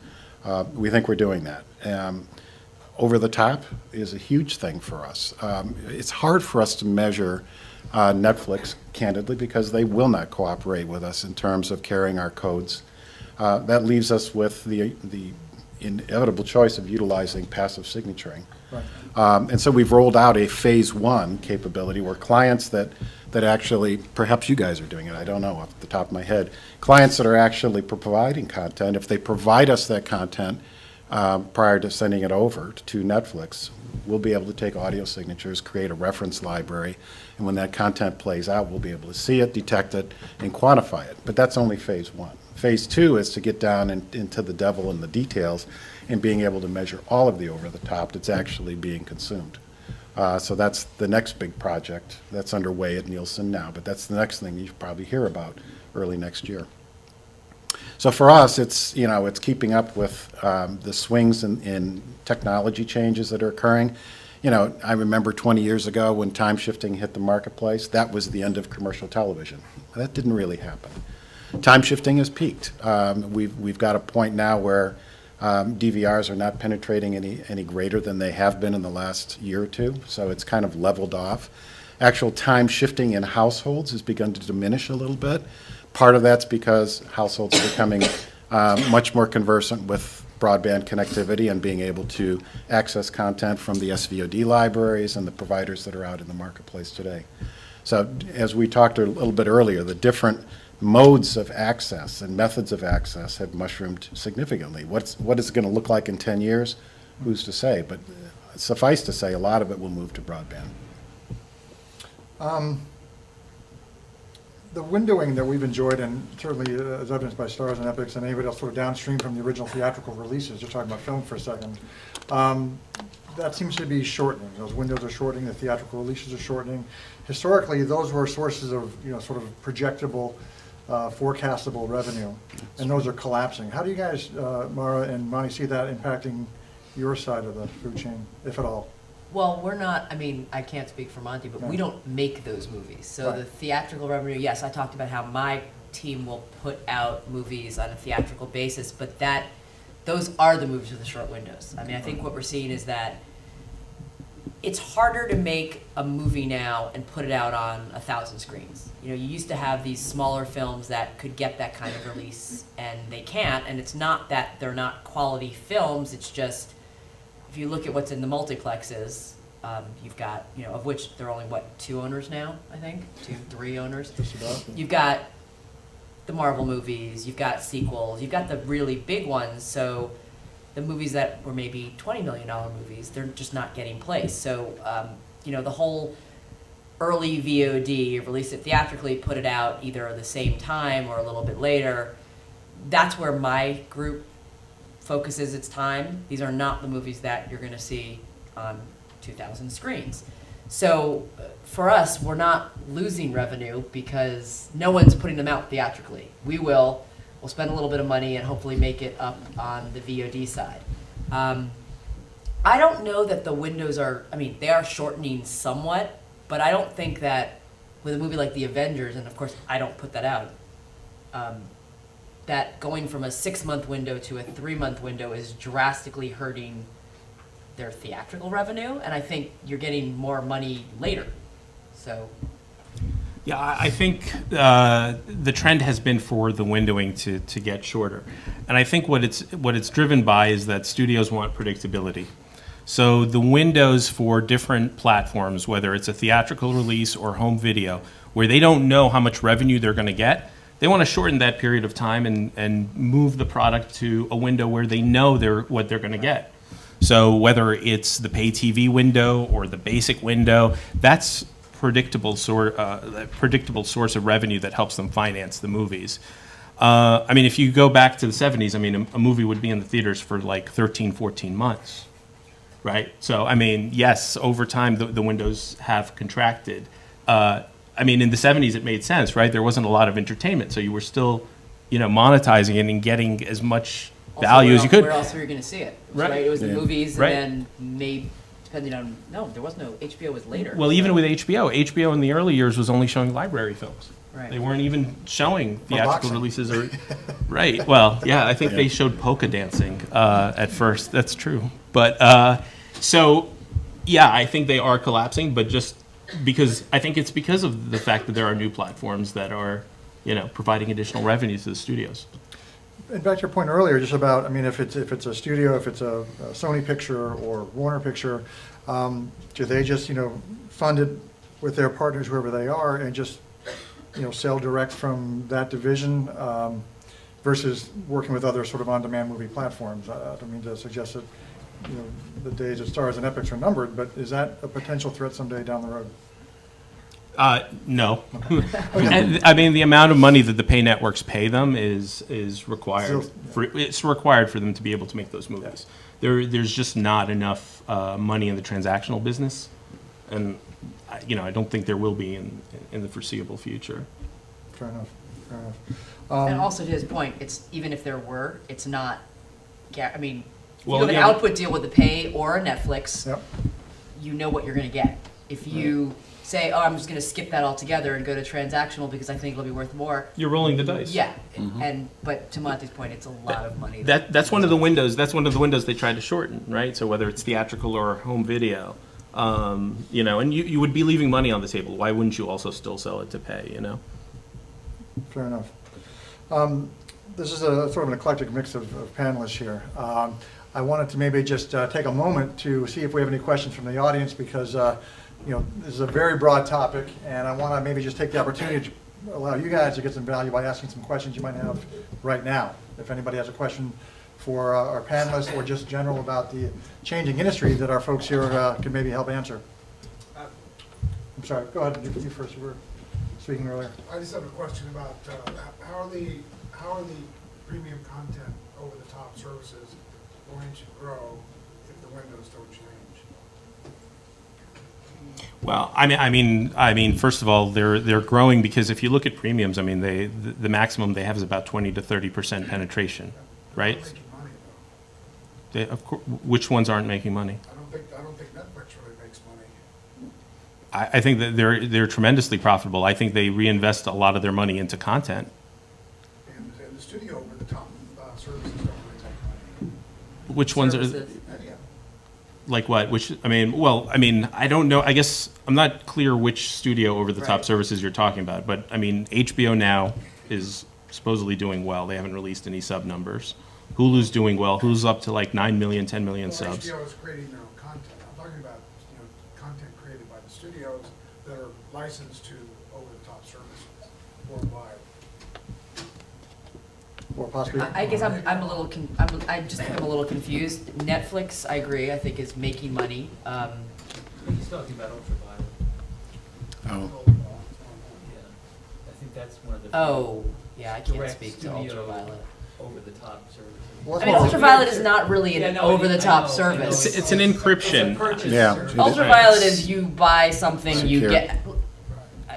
We think we're doing that. Over the top is a huge thing for us. It's hard for us to measure Netflix, candidly, because they will not cooperate with us in terms of carrying our codes. That leaves us with the inevitable choice of utilizing passive signaturing. Right. And so we've rolled out a phase 1 capability where clients that actually, perhaps you guys are doing it, I don't know off the top of my head, clients that are actually providing content, if they provide us that content prior to sending it over to Netflix, we'll be able to take audio signatures, create a reference library, and when that content plays out, we'll be able to see it, detect it, and quantify it. But that's only phase 1. Phase 2 is to get down into the devil in the details and being able to measure all of the over-the-top that's actually being consumed. So that's the next big project that's underway at Nielsen now, but that's the next thing you should probably hear about early next year. So for us, it's keeping up with the swings in technology changes that are occurring. I remember 20 years ago when time shifting hit the marketplace, that was the end of commercial television. That didn't really happen. Time shifting has peaked. We've got a point now where DVRs are not penetrating any greater than they have been in the last year or two, so it's kind of leveled off. Actual time shifting in households has begun to diminish a little bit. Part of that's because households are becoming much more conversant with broadband connectivity and being able to access content from the SVOD libraries and the providers that are out in the marketplace today. So as we talked a little bit earlier, the different modes of access and methods of access have mushroomed significantly. What is it going to look like in 10 years? Who's to say? But suffice to say, a lot of it will move to broadband. The windowing that we've enjoyed, and certainly as evidenced by Stars and Epics and anybody else sort of downstream from the original theatrical releases, you're talking about film for a second, that seems to be shortening. Those windows are shortening, the theatrical releases are shortening. Historically, those were sources of sort of projectable, forecastable revenue, and those are collapsing. How do you guys, Mara and Monty, see that impacting your side of the food chain, if at all? Well, we're not, I can't speak for Monty, but we don't make those movies. So Right. the theatrical revenue, yes, I talked about how my team will put out movies on a theatrical basis, but those are the movies with the short windows. I think what we're seeing is that it's harder to make a movie now and put it out on 1,000 screens. You used to have these smaller films that could get that kind of release, and they can't, and it's not that they're not quality films, it's just, if you look at what's in the multiplexes, you've got, of which there are only, 2 owners now, I think? 2, 3 owners? Just about. You've got the Marvel movies, you've got sequels, you've got the really big ones, so the movies that were maybe $20 million movies, they're just not getting placed. So, the whole early VOD, release it theatrically, put it out either at the same time or a little bit later, that's where my group focuses its time. These are not the movies that you're going to see on 2,000 screens. So for us, we're not losing revenue because no one's putting them out theatrically. We'll spend a little bit of money and hopefully make it up on the VOD side. I don't know that the windows are, they are shortening somewhat, but I don't think that with a movie like The Avengers, and of course I don't put that out, that going from a 6-month window to a 3-month window is drastically hurting their theatrical revenue, and I think you're getting more money later. So, Yeah, I think the trend has been for the windowing to get shorter, and I think what it's driven by is that studios want predictability. So the windows for different platforms, whether it's a theatrical release or home video, where they don't know how much revenue they're going to get, they want to shorten that period of time and move the product to a window where they know what they're going to get. So whether it's the pay TV window or the basic window, that's predictable source of revenue that helps them finance the movies. If you go back to the 70s, a movie would be in the theaters for like 13, 14 months, right? So, yes, over time the windows have contracted. In the 70s it made sense, right? There wasn't a lot of entertainment, so you were still, monetizing it and getting as much value as you could. Where else were you going to see it? Right. It was the movies, Right. and then maybe, depending on, there was no, HBO was later. Well, even with HBO in the early years was only showing library films. Right. They weren't even showing theatrical boxing. releases. Or right. Well, yeah, I think they showed polka dancing at first. That's true. But so, yeah, I think they are collapsing, but just because I think it's because of the fact that there are new platforms that are, providing additional revenues to the studios. And back to your point earlier, just about, I mean, if it's a studio, if it's a Sony picture or Warner picture, do they just, fund it with their partners, whoever they are, and just, sell direct from that division versus working with other sort of on-demand movie platforms? I don't mean to suggest that, the days of Stars and Epics are numbered, but is that a potential threat someday down the road? No. And, I mean, the amount of money that the pay networks pay them is required. It's required for them to be able to make those movies. There's just not enough money in the transactional business, and I don't think there will be in the foreseeable future. Fair enough, fair enough. And also to his point, it's even if there were, it's not. I mean, if Well, you have an yeah. output deal with the pay or a Netflix, Yep. you know what you're going to get. If you say, "Oh, I'm just going to skip that altogether and go to transactional because I think it'll be worth more," You're rolling the dice. yeah. But to Monty's point, it's a lot of money. That's one of the windows. That's one of the windows they tried to shorten, right? So whether it's theatrical or home video, and you would be leaving money on the table. Why wouldn't you also still sell it to pay? Fair enough. This is a sort of an eclectic mix of panelists here. I wanted to maybe just take a moment to see if we have any questions from the audience because, this is a very broad topic, and I want to maybe just take the opportunity to allow you guys to get some value by asking some questions you might have right now. If anybody has a question for our panelists or just general about the changing industry that our folks here can maybe help answer. I'm sorry, go ahead, you first, you were speaking earlier. I just have a question about how are the premium content over-the-top services going to grow if the windows don't change? Well, I mean, first of all, they're growing because if you look at premiums, I mean, the maximum they have is about 20 to 30% penetration, right? They're not making money, They, of course, which ones aren't making money? though. I don't think Netflix really makes money. I think that they're tremendously profitable. I think they reinvest a lot of their money into content. And the studio over-the-top services don't really make money. Which ones are? Services. Any of them. Like what? I don't know. I guess I'm not clear which studio over-the-top Right. services you're talking about. But I mean, HBO Now is supposedly doing well. They haven't released any sub numbers. Hulu's doing well. Hulu's up to like 9 million, 10 million Well, subs. HBO is creating their own content. I'm talking about, content created by the studios that are licensed to over-the-top services worldwide. Or possibly. I guess I'm a little. I just think I'm a little confused. Netflix, I agree. I think is making money. He's talking about ultraviolet. Oh. Yeah, I think that's one of the. Oh, yeah. I can't direct speak to studio ultraviolet. Over-the-top services. Well, I mean, Well, ultraviolet is not really Yeah, an no, over-the-top I know, service. It's an encryption. It's a purchase Yeah. service. Ultraviolet is you buy something, you Secure. get.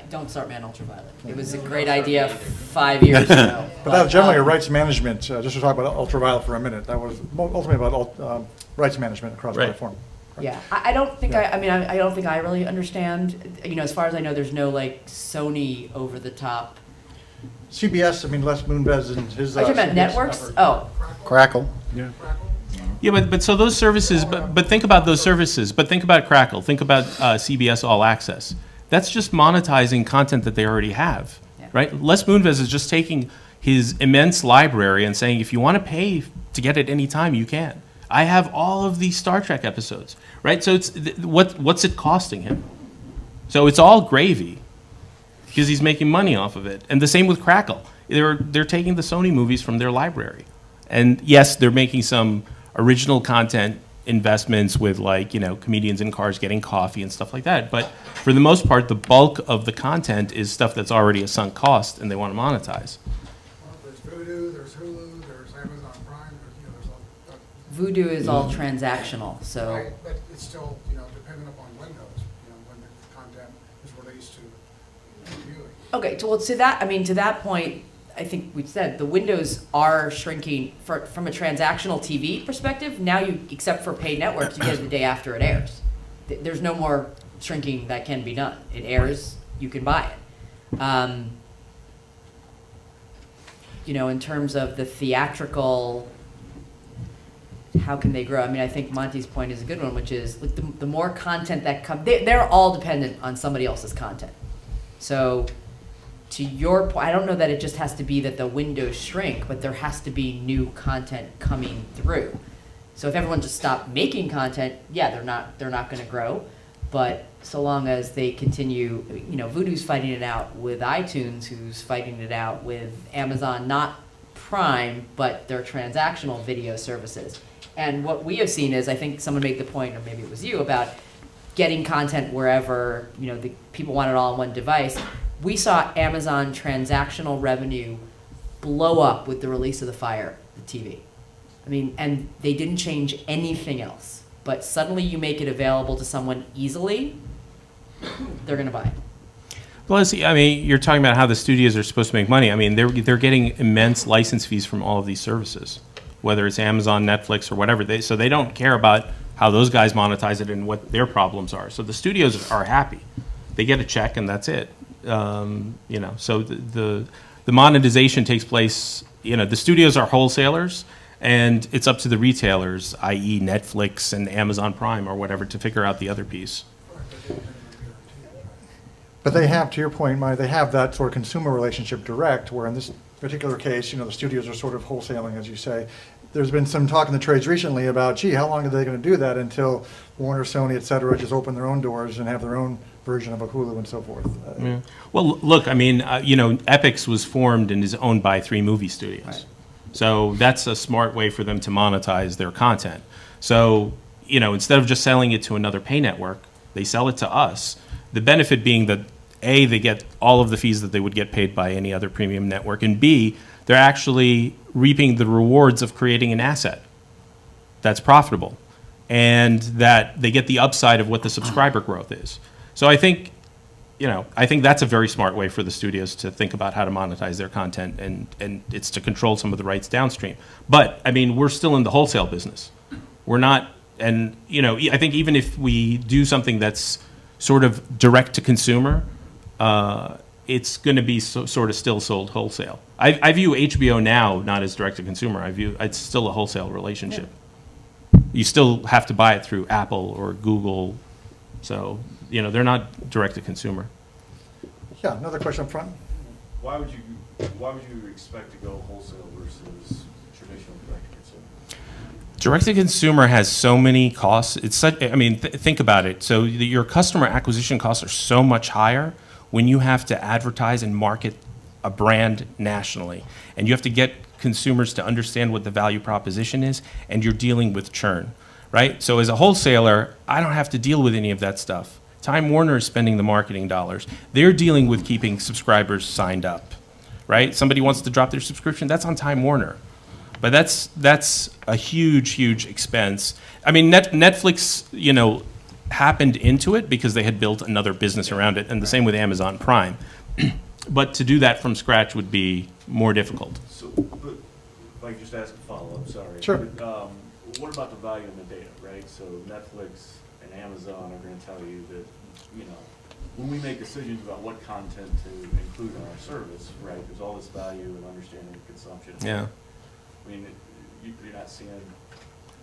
Don't start me on ultraviolet. It was a great idea 5 years ago. But that was generally a um, rights management, just to talk about ultraviolet for a minute, that was ultimately about rights management across Right. platform. Yeah, I don't think I don't think I really understand. As far as I know, there's no like Sony over the top. CBS, I mean, Les Moonves and his. Are you talking about CBS networks? effort. Oh, Crackle. Yeah. Yeah, but so those services, but think about those services. But think about Crackle. Think about CBS All Access. That's just monetizing content that they already have, Yeah. right? Les Moonves is just taking his immense library and saying, if you want to pay to get it anytime, you can. I have all of these Star Trek episodes, right? So it's what's it costing him? So it's all gravy because he's making money off of it. And the same with Crackle. They're taking the Sony movies from their library, and yes, they're making some original content investments with comedians in cars getting coffee and stuff like that. But for the most part, the bulk of the content is stuff that's already a sunk cost and they want to monetize. Well, there's Vudu, there's Hulu, there's Amazon Prime, there's all. Voodoo is all transactional, so. Right, but it's still, dependent upon windows, when the content is released to viewing. Okay, well, to that point, I think we said the windows are shrinking from a transactional TV perspective. Now except for paid networks, you get it the day after it airs. There's no more shrinking that can be done. It airs, you can buy it. you know, in terms of the theatrical, how can they grow? I mean, I think Monty's point is a good one, which is like the more content that comes, they're all dependent on somebody else's content. So to your point, I don't know that it just has to be that the windows shrink, but there has to be new content coming through. So if everyone just stopped making content, yeah, they're not going to grow. But so long as they continue, you know, Vudu's fighting it out with iTunes, who's fighting it out with Amazon, not Prime, but their transactional video services. And what we have seen is, I think someone made the point, or maybe it was you, about getting content wherever, you know, the people want it all on one device. We saw Amazon transactional revenue blow up with the release of the Fire, the TV. I mean, and they didn't change anything else. But suddenly you make it available to someone easily, they're going to buy it. Plus, I mean, you're talking about how the studios are supposed to make money. I mean, they're getting immense license fees from all of these services, whether it's Amazon, Netflix, or whatever. So they don't care about how those guys monetize it and what their problems are. So the studios are happy. They get a check and that's it. You know, so the monetization takes place. You know, the studios are wholesalers. And it's up to the retailers, i.e. Netflix and Amazon Prime or whatever, to figure out the other piece. But they have, to your point, Mike, they have that sort of consumer relationship direct, where in this particular case, you know, the studios are sort of wholesaling, as you say. There's been some talk in the trades recently about, gee, how long are they going to do that until Warner, Sony, et cetera, just open their own doors and have their own version of a Hulu and so forth? Yeah. Well, look, I mean, you know, Epix was formed and is owned by 3 movie studios. Right. So that's a smart way for them to monetize their content. So, you know, instead of just selling it to another pay network, they sell it to us. The benefit being that, A, they get all of the fees that they would get paid by any other premium network, and B, they're actually reaping the rewards of creating an asset that's profitable, and that they get the upside of what the subscriber growth is. So I think, you know, I think that's a very smart way for the studios to think about how to monetize their content, and it's to control some of the rights downstream. But, I mean, we're still in the wholesale business. We're not, and, you know, I think even if we do something that's sort of direct to consumer, it's going to be sort of still sold wholesale. I view HBO Now not as direct to consumer. I view it's still a wholesale relationship. Yeah. You still have to buy it through Apple or Google, so, you know, they're not direct to consumer. Yeah, another question up front. Why would you expect to go wholesale versus traditional direct to consumer? Direct to consumer has so many costs. It's such, I mean, think about it. So your customer acquisition costs are so much higher when you have to advertise and market a brand nationally, and you have to get consumers to understand what the value proposition is, and you're dealing with churn, right? So as a wholesaler, I don't have to deal with any of that stuff. Time Warner is spending the marketing dollars. They're dealing with keeping subscribers signed up, right? Somebody wants to drop their subscription, that's on Time Warner. But that's a huge, huge expense. I mean, Netflix, you know, happened into it because they had built another business around it, and the same with Amazon Prime. But to do that from scratch would be more difficult. So, but if I could just ask a follow-up, sorry. Sure. But, what about the value in the data, right? So Netflix and Amazon are going to tell you that, you know, when we make decisions about what content to include in our service, right, there's all this value in understanding consumption. Yeah. I mean, you're not seeing...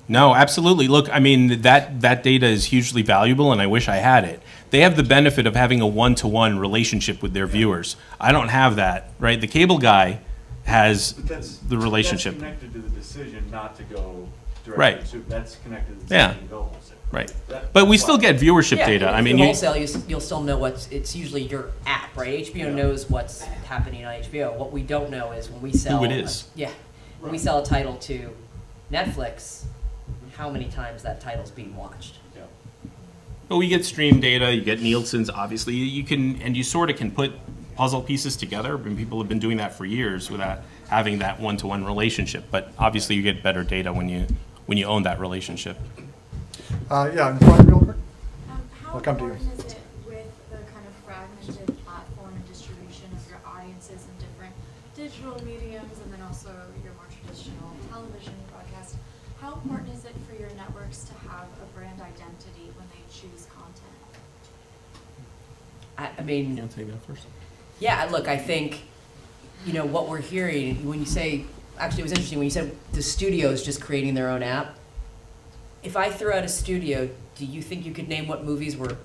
No, absolutely. Look, I mean, that data is hugely valuable, and I wish I had it. They have the benefit of having a one-to-one relationship with their viewers. I don't have that, right? The cable guy has the relationship. That's connected to the decision not to go direct Right. to consumer. That's connected to the decision to go wholesale. Right. But we still get viewership Yeah, data. if I mean, you're wholesale, you'll still know it's usually your app, right? HBO knows what's happening on HBO. What we don't know is when we sell... Who it is. When we sell a title to Netflix, how many times that title's being watched. Yeah. But we get stream data, you get Nielsen's, obviously. You can, and you sort of can put puzzle pieces together, and people have been doing that for years without having that one-to-one relationship. But obviously you get better data when you own that relationship. Yeah, in front, real quick. How I'll come to you. important is it with the kind of fragmented platform and distribution of your audiences in different digital mediums and then also your more traditional television broadcast? How important is it for your networks to have a brand identity when they choose content? I mean, You want to take that first? yeah, look, I think what we're hearing when you say, actually, it was interesting when you said the studio's just creating their own app. If I threw out a studio, do you think you could name what movies were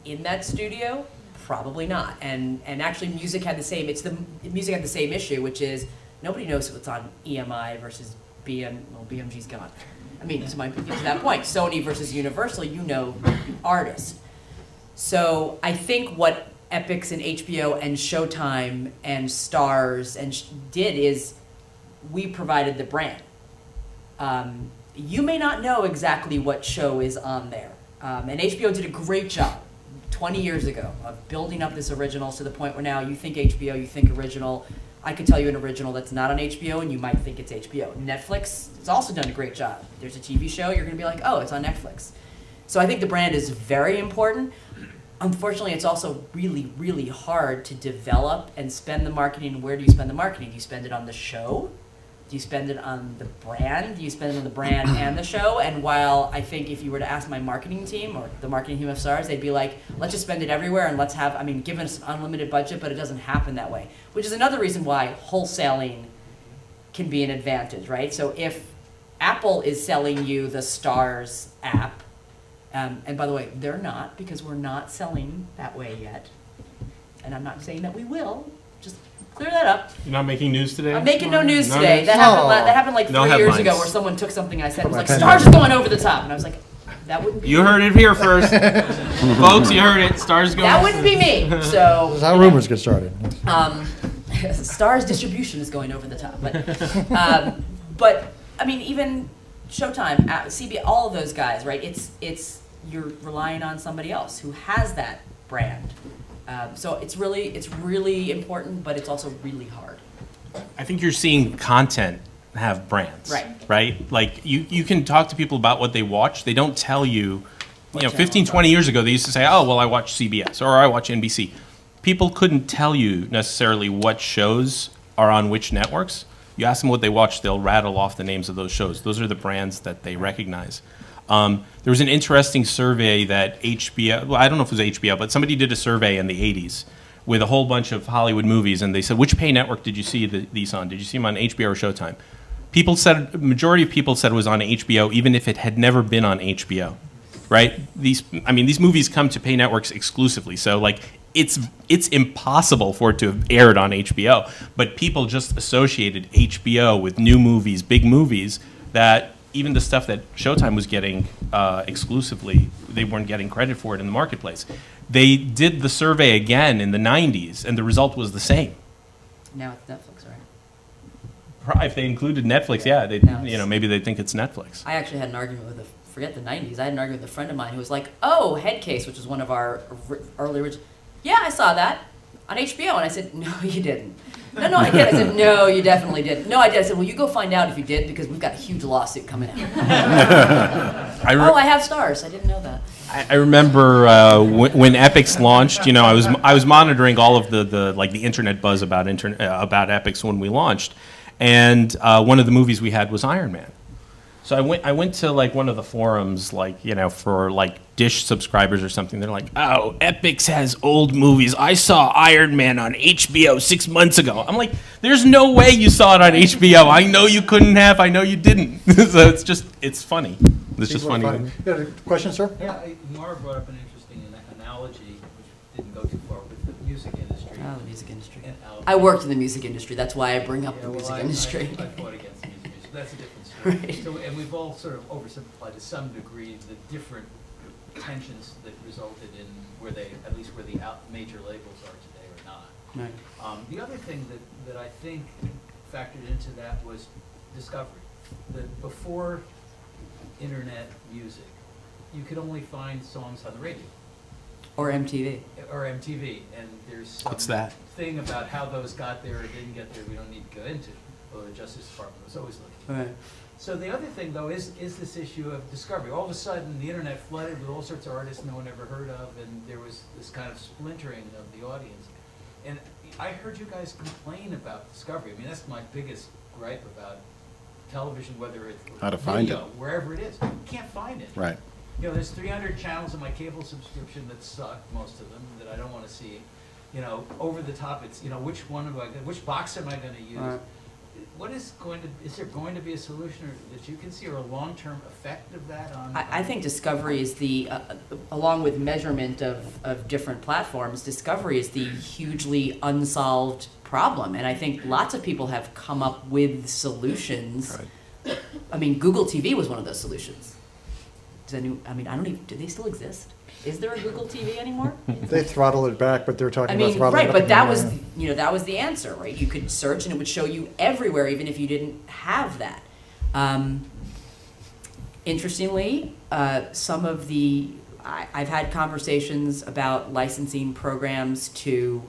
in that studio? Probably not. And actually, music had the same. Music had the same issue, which is nobody knows what's on EMI versus BMG's gone. I mean, to that point, Sony versus Universal, artists. So I think what Epix and HBO and Showtime and Starz did is we provided the brand. You may not know exactly what show is on there. And HBO did a great job 20 years ago of building up this original to the point where now you think HBO, you think original. I could tell you an original that's not on HBO, and you might think it's HBO. Netflix has also done a great job. There's a TV show, you're going to be like, oh, it's on Netflix. So I think the brand is very important. Unfortunately, it's also really, really hard to develop and spend the marketing. Where do you spend the marketing? Do you spend it on the show? Do you spend it on the brand? Do you spend it on the brand and the show? And while I think if you were to ask my marketing team or the marketing team of Starz, they'd be like, let's just spend it everywhere and let's have, give us an unlimited budget, but it doesn't happen that way. Which is another reason why wholesaling can be an advantage, right? So if Apple is selling you the Starz app, and by the way, they're not, because we're not selling that way yet. And I'm not saying that we will, just clear that up. You're not making news today? I'm making no news No today. news? That happened like No 3 years headlines. ago where someone took something I said and was like, pen Starz is down. going over the top. And I was like, that wouldn't be You me. heard it here first. Folks, you heard it. Stars going. That wouldn't be me. So This is how rumors get started. Starz distribution is going over the top. But even Showtime, CBS, all of those guys, right? It's you're relying on somebody else who has that brand. So it's really important, but it's also really hard. I think you're seeing content have brands. Right. Right? Like, you can talk to people about what they watch. They don't tell you, What 15, 20 years ago, they used to say, oh, well, I watch CBS or I watch NBC. People couldn't tell you necessarily what shows are on which networks. You ask them what they watch, they'll rattle off the names of those shows. Those are the brands that they recognize. There was an interesting survey that HBO, well, I don't know if it was HBO, but somebody did a survey in the 80s with a whole bunch of Hollywood movies, and they said, which pay network did you see these on? Did you see them on HBO or Showtime? Majority of people said it was on HBO, even if it had never been on HBO, right? These movies come to pay networks exclusively, so like it's impossible for it to have aired on HBO, but people just associated HBO with new movies, big movies, that even the stuff that Showtime was getting exclusively, they weren't getting credit for it in the marketplace. They did the survey again in the 90s, and the result was the same. Now it's Netflix, right? If they included Netflix, yeah, maybe they think it's Netflix. I actually had an argument with forget the 90s. I had an argument with a friend of mine who was like, oh, Headcase, which was one of our early original. Yeah, I saw that on HBO. And I said, no, you didn't. No, I did. I said, no, you definitely didn't. No, I did. I said, well, you go find out if you did, because we've got a huge lawsuit coming out. I have Starz. I didn't know that. I remember when Epix launched. I was monitoring all of the internet buzz about Epix when we launched, and one of the movies we had was Iron Man. So I went to like one of the forums, for like Dish subscribers or something. They're like, oh, Epix has old movies. I saw Iron Man on HBO 6 months ago. I'm like, there's no way you saw it on HBO. I know you couldn't have. I know you didn't. So it's funny. It's just funny. You got a question, sir? Yeah, Mara brought up an interesting analogy, which didn't go too far, with the music industry. Oh, the music industry. And I worked in the music industry. That's why I bring up Yeah, the well, music I industry. fought against the music industry. That's a different story. Right. So, and we've all sort of oversimplified to some degree the different tensions that resulted in where the major labels are today or not. Right. The other thing that I think factored into that was discovery. That before internet music, you could only find songs on the radio. Or MTV. Or MTV, and there's some What's that? thing about how those got there or didn't get there we don't need to go into, although the Justice Department was always looking. Right. So the other thing, though, is this issue of discovery. All of a sudden, the internet flooded with all sorts of artists no one ever heard of, and there was this kind of splintering of the audience. And I heard you guys complain about discovery. I mean, that's my biggest gripe about television, whether it's How to find video, it. wherever it is. You can't find it. Right. There's 300 channels in my cable subscription that suck, most of them, that I don't want to see. you know, over the top, it's, you know, which box am I gonna use? Right. What is there going to be a solution that you can see, or a long-term effect of that on? I think discovery is along with measurement of different platforms, discovery is the hugely unsolved problem. And I think lots of people have come up with solutions. Right. I mean, Google TV was one of those solutions. I don't even, do they still exist? Is there a Google TV anymore? They throttled it back, but they're talking I about mean, throttling right, it up but that again. was, that was the answer, right? You could search and it would show you everywhere, even if you didn't have that. Interestingly, some of I've had conversations about licensing programs to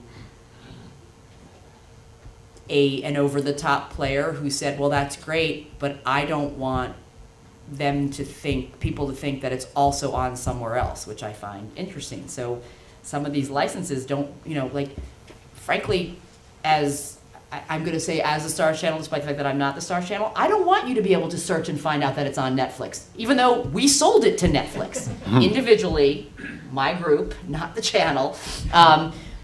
an over-the-top player who said, well, that's great, but I don't want people to think that it's also on somewhere else, which I find interesting. So some of these licenses don't, frankly, I'm going to say as the Stars Channel, despite the fact that I'm not the Stars Channel, I don't want you to be able to search and find out that it's on Netflix, even though we sold it to Netflix individually, my group, not the channel.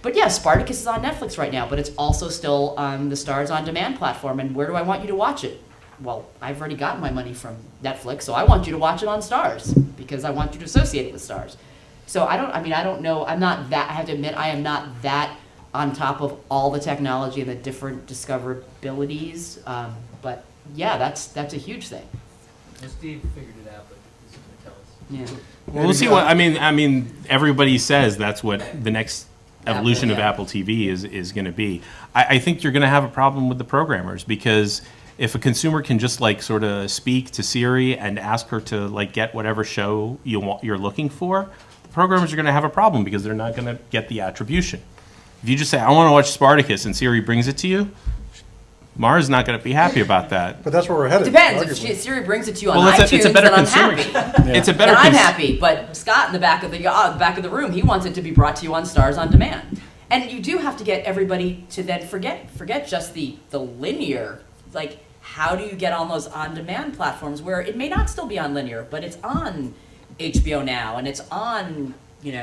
But yeah, Spartacus is on Netflix right now, but it's also still on the Stars On Demand platform. And where do I want you to watch it? Well, I've already gotten my money from Netflix, so I want you to watch it on Stars because I want you to associate it with Stars. So I don't know. I have to admit, I am not that on top of all the technology and the different discoverabilities. But yeah, that's a huge thing. Well, Steve figured it out, but he's going to tell us. Yeah. Well, we'll see what, I mean, everybody says that's what the next evolution of yeah. Apple TV is going to be. I think you're going to have a problem with the programmers, because if a consumer can just sort of speak to Siri and ask her to get whatever show you're looking for, the programmers are going to have a problem because they're not going to get the attribution. If you just say, I want to watch Spartacus, and Siri brings it to you, Mara's not going to be happy about that. But that's where we're headed. Depends. arguably. If Siri brings it to you on Well, iTunes, it's a better then I'm consumer. happy. It's a better. Then I'm happy. But Scott in the back of the room, he wants it to be brought to you on Stars On Demand. And you do have to get everybody to then forget just the linear. How do you get on those on-demand platforms where it may not still be on linear, but it's on HBO Now and it's on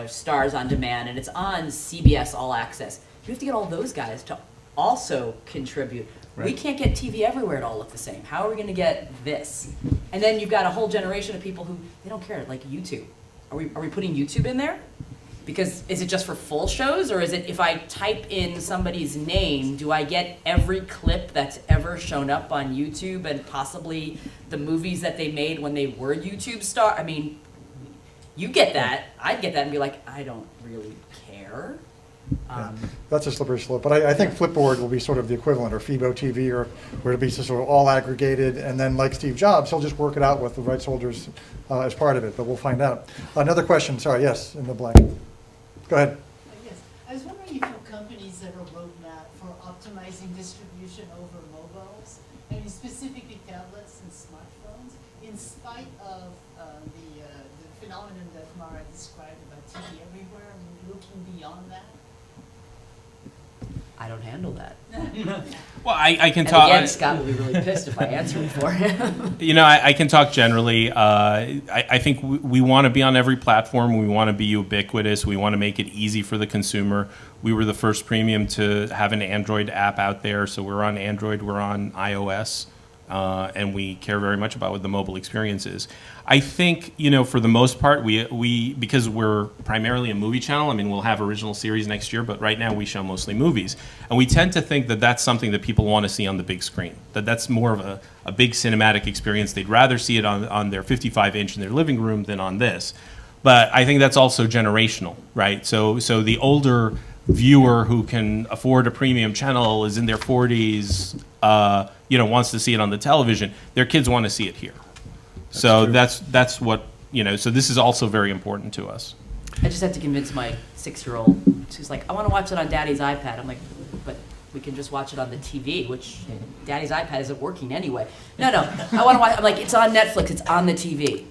Stars On Demand and it's on CBS All Access. You have to get all those guys to also contribute. Right. We can't get TV everywhere to all look the same. How are we going to get this? And then you've got a whole generation of people who they don't care, like YouTube. Are we putting YouTube in there? Because is it just for full shows, or is it if I type in somebody's name, do I get every clip that's ever shown up on YouTube and possibly the movies that they made when they were YouTube star? I mean, you get that. I'd get that and be like, I don't really care. Yeah, that's a slippery slope. But I think Flipboard will be sort of the equivalent, or Fibo TV, or where it'll be sort of all aggregated, and then like Steve Jobs, he'll just work it out with the rights holders as part of it, but we'll find out. Another question, sorry, yes, in the blank. Go ahead. Yes, I was wondering if your companies have a roadmap for optimizing distribution over mobiles, I mean specifically tablets and smartphones, in spite of the phenomenon that Mara described about TV everywhere, I mean, looking beyond that. I don't handle that. Well, I can And talk. again, Scott will be really pissed if I answer it for him. I can talk generally. I think we want to be on every platform. We want to be ubiquitous. We want to make it easy for the consumer. We were the first premium to have an Android app out there, so we're on Android, we're on iOS, and we care very much about what the mobile experience is. I think, for the most part, we because we're primarily a movie channel, I mean, we'll have original series next year, but right now we show mostly movies. And we tend to think that that's something that people want to see on the big screen, that's more of a big cinematic experience. They'd rather see it on their 55-inch in their living room than on this. But I think that's also generational, right? So the older viewer who can afford a premium channel is in their 40s, wants to see it on the television. Their kids want to see it here. So that's what, so this is also very important to us. I just had to convince my 6-year-old. She's like, I want to watch it on Daddy's iPad. I'm like, but we can just watch it on the TV, which Daddy's iPad isn't working anyway. No, I want to watch. I'm like, it's on Netflix. It's on the TV.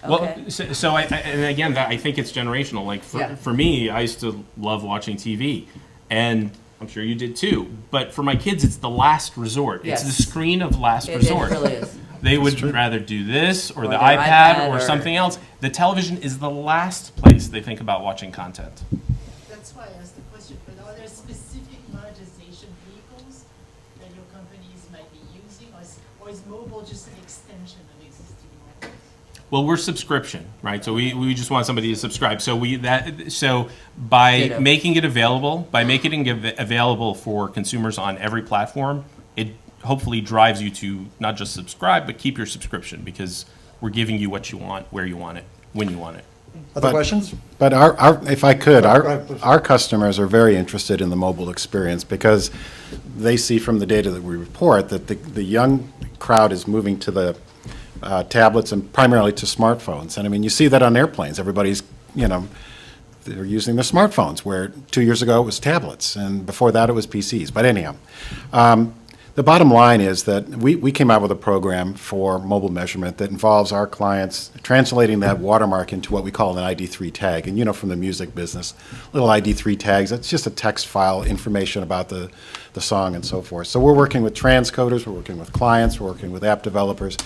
Okay. Well, and again, I think it's generational. For me, I used to love watching TV, and I'm sure you did too. But for my kids, it's the last resort. Yes. It's the screen of last resort. It really is. They would rather do this or the their iPad or or something else. The television is the last place they think about watching content. That's why I asked the question, but are might be using, or is mobile just an extension of existing mobile? Well, we're subscription, right? So we just want somebody to subscribe. So by Ditto. making it available for consumers on every platform, it hopefully drives you to not just subscribe, but keep your subscription, because we're giving you what you want, where you want it, when you want it. Other But- questions? But if I could, Go ahead, please. our customers are very interested in the mobile experience because they see from the data that we report that the young crowd is moving to the tablets and primarily to smartphones. And I mean, you see that on airplanes. Everybody's, they're using their smartphones, where 2 years ago it was tablets, and before that it was PCs. But anyhow, the bottom line is that we came out with a program for mobile measurement that involves our clients translating that watermark into what we call an ID3 tag. And from the music business, little ID3 tags, that's just a text file, information about the song and so forth. So we're working with transcoders, we're working with clients, we're working with app developers,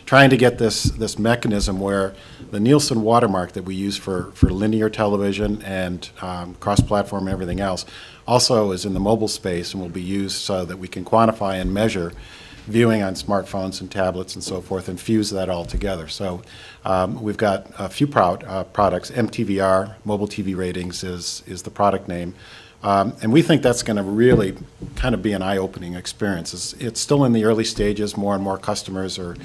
trying to get this mechanism where the Nielsen watermark that we use for linear television and cross-platform and everything else also is in the mobile space and will be used so that we can quantify and measure viewing on smartphones and tablets and so forth and fuse that all together. So we've got a few products. MTVR, Mobile TV Ratings is the product name. And we think that's going to really kind of be an eye-opening experience. It's still in the early stages. More and more customers are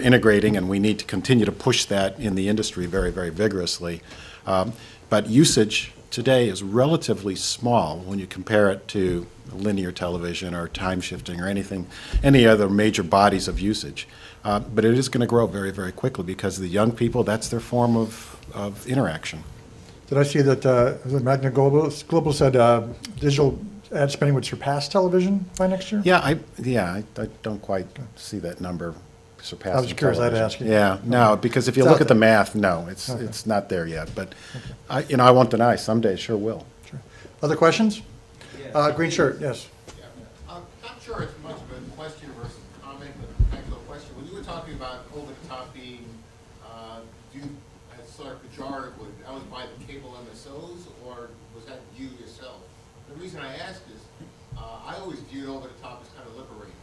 integrating, and we need to continue to push that in the industry very, very vigorously. But usage today is relatively small when you compare it to linear television or time shifting or any other major bodies of usage. But it is going to grow very, very quickly because the young people, that's their form of interaction. Did I see that Magna Global said digital ad spending would surpass television by next year? Yeah, I don't quite see that number surpassing. I was curious, I'd television. ask you. Yeah, no, because if you It's look out at the there. math, no, it's not there yet. But I won't deny, someday it sure will. Sure. Other questions? Green shirt, yes. Yeah. I'm not sure it's much of a question versus comment, but back to the question. When you were talking about over the top being viewed as sort of pejoratively, that was by the cable MSOs, or was that you yourself? The reason I ask is, I always viewed over the top as kind of liberating,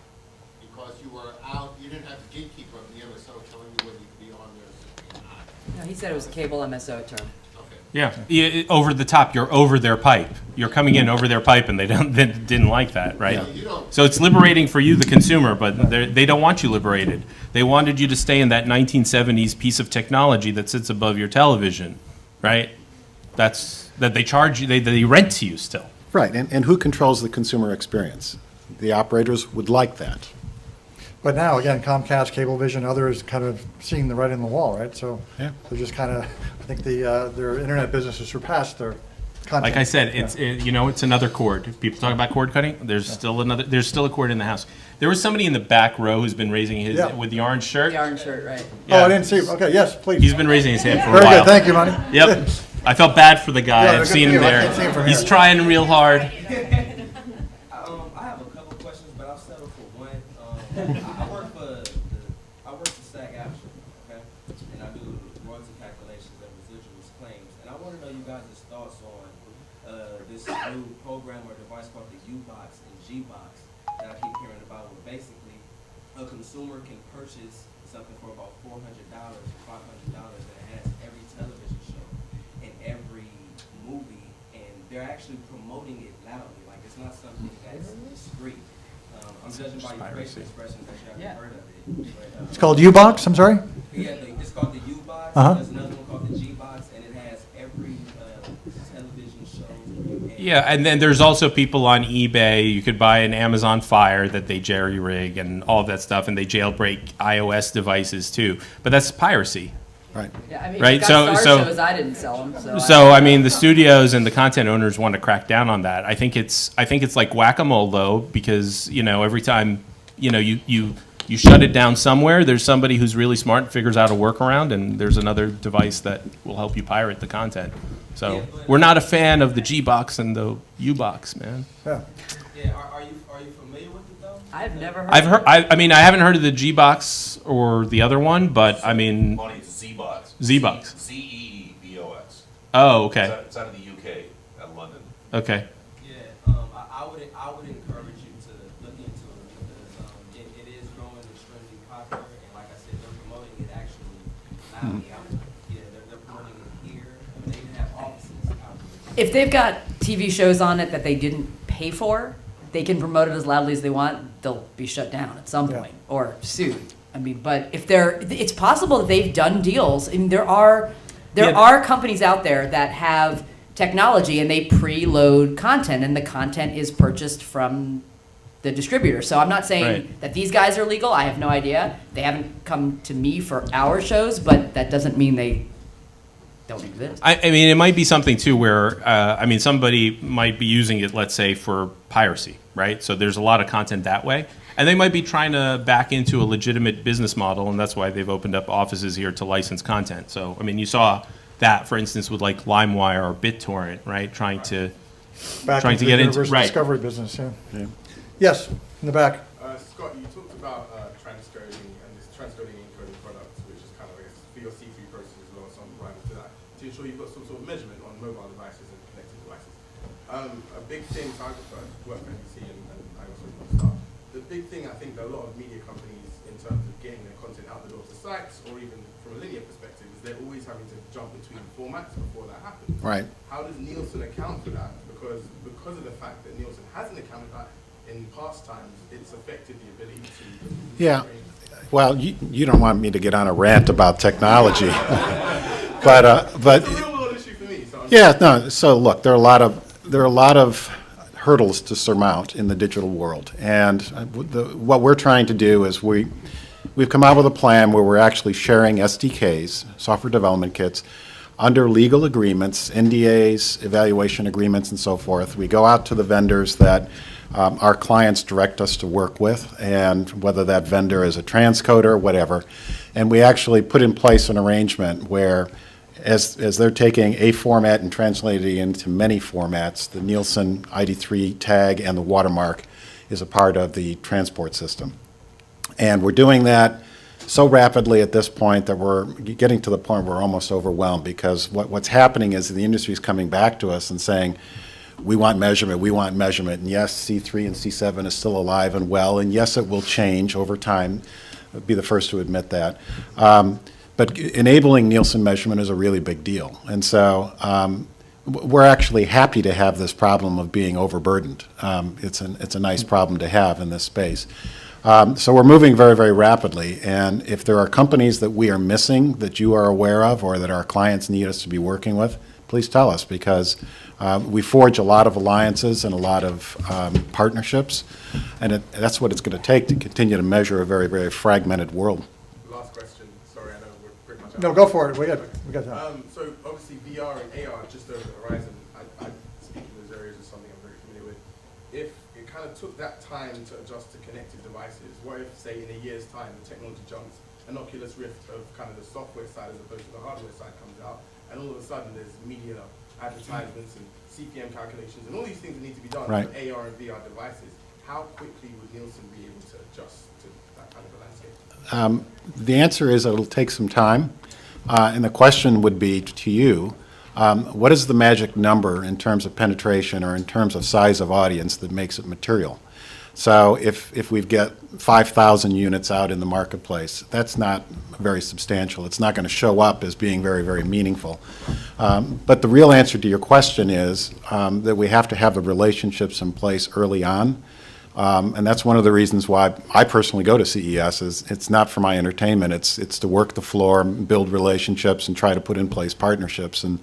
because you were out, you didn't have the gatekeeper of the MSO telling you whether you could be on there or not. No, he said it was a cable MSO term. Okay. Yeah, over the top, you're over their pipe. You're coming in over their pipe, and they didn't like that, right? Yeah, you don't. So it's liberating for you, the consumer, but they don't want you liberated. They wanted you to stay in that 1970s piece of technology that sits above your television, right? That they charge you, they rent to you still. Right, and who controls the consumer experience? The operators would like that. But now, again, Comcast, Cablevision, others kind of seeing the writing on the wall, right? So Yeah. they're just kind of, I think their internet business has surpassed their content. Like I said, Yeah. it's another cord. People talk about cord cutting. There's still a cord in the house. There was somebody in the back row who's been raising his Yeah. with the orange shirt. The orange shirt, right. Oh, I Yeah. didn't see, okay, yes, please. He's been raising his hand for a Very while. good, thank you, Monty. Yep. I felt bad for the guy. Yeah, I've good seen for him you. I there. can't see him from He's here. trying real hard. I have a couple questions, but I'll settle for one. I work for SAG AFTRA, okay? And I do royalty calculations and residuals claims. And I want to know you guys' thoughts on this new program or device called the U-Box and G-Box that I keep hearing about, where basically a consumer can purchase something for about $400 or $500 that has every television show and every movie, and they're actually promoting it loudly. Like, it's not something that's discreet. I'm judging by your facial expressions that you haven't heard of it. But, It's called U-Box, I'm sorry? yeah, it's called the U-Box. Uh-huh. There's another one called the G-Box, and it has every television show. Yeah, and then there's also people on eBay. You could buy an Amazon Fire that they jerry-rig and all of that stuff, and they jailbreak iOS devices too. But that's piracy. Right. Yeah, I mean, Right, got so- Star so- shows, I didn't sell them, so. So I mean, the studios and the content owners want to crack down on that. I think it's like whack-a-mole though, because every time you shut it down somewhere, there's somebody who's really smart and figures out a workaround, and there's another device that will help you pirate the content. So we're not a fan of the G-Box and the U-Box, man. Yeah. Yeah, are you familiar with it though? I've never heard. I've of heard. it. I mean, I haven't heard of the G-Box or the other one, but I mean, Money is Z-Box. Z-Box. Z-E-E-B-O-X. Oh, okay, It's out of the UK, out of London. okay. Yeah, I would encourage you to look into it because going to be popular, and like I said, they're promoting it actually loudly out there. Yeah, they're promoting it here. I mean, they even have offices out there. If they've got TV shows on it that they didn't pay for, they can promote it as loudly as they want. They'll be shut down at some point or sued. I mean, but if it's possible that they've done deals. I mean, there are companies out there that have technology and they preload content, and the content is purchased from the distributor. So I'm not saying that these guys are legal. I have no idea. They haven't come to me for our shows, but that doesn't mean they don't exist. I mean, it might be something too where, I mean, somebody might be using it, let's say, for piracy, right? So there's a lot of content that way. And they might be trying to back into a legitimate business model, and that's why they've opened up offices here to license content. So, I mean, you saw that, for instance, with like LimeWire or BitTorrent, right? Trying to get into discovery business, yeah. Yes, in the back. Scott, you talked about transcoding and this transcoding and encoding products, which is kind of, I guess, for your C3 process as well, some rhyme to that, to ensure you've got some sort of measurement on mobile devices and connected devices. A big thing, so I've worked for NBC and I also start. The big thing I think that a lot of media companies, in terms of getting their content out the door to sites, or even from a linear perspective, is they're always having to jump between formats before that happens. Right. How does Nielsen account for that? Because of the fact that Nielsen hasn't accounted for that in past times, it's affected the ability to... Yeah. Well, you don't want me to get on a rant about technology. but it's a real world issue for me. So yeah, no, so look, there are a lot of hurdles to surmount in the digital world. And what we're trying to do is we've come out with a plan where we're actually sharing SDKs, software development kits, under legal agreements, NDAs, evaluation agreements, and so forth. We go out to the vendors that our clients direct us to work with, and whether that vendor is a transcoder, whatever. And we actually put in place an arrangement where as they're taking a format and translating it into many formats, the Nielsen ID3 tag and the watermark is a part of the transport system. And we're doing that so rapidly at this point that we're getting to the point where we're almost overwhelmed, because what's happening is the industry is coming back to us and saying, we want measurement, and yes, C3 and C7 is still alive and well, and yes, it will change over time. I'd be the first to admit that. But enabling Nielsen measurement is a really big deal. And so we're actually happy to have this problem of being overburdened. It's a nice problem to have in this space. So we're moving very, very rapidly. And if there are companies that we are missing that you are aware of or that our clients need us to be working with, please tell us, because we forge a lot of alliances and a lot of partnerships. And that's what it's going to take to continue to measure a very, very fragmented world. Last question. Sorry, I know we're pretty much out. No, go for it. We got time. So obviously VR and AR just over the horizon. I speak in those areas as something I'm very familiar with. If it kind of took that time to adjust to connected devices, what if, say, in a year's time, the technology jumps, an Oculus Rift of kind of the software side as opposed to the hardware side comes out, and all of a sudden there's media advertisements and CPM calculations and all these things that need to be done right. for AR and VR devices. How quickly would Nielsen be able to adjust to that kind of a landscape? The answer is it'll take some time. And the question would be to you, what is the magic number in terms of penetration or in terms of size of audience that makes it material? So if we get 5,000 units out in the marketplace, that's not very substantial. It's not going to show up as being very, very meaningful. But the real answer to your question is that we have to have the relationships in place early on. And that's one of the reasons why I personally go to CES. Is it's not for my entertainment. It's to work the floor, build relationships, and try to put in place partnerships. And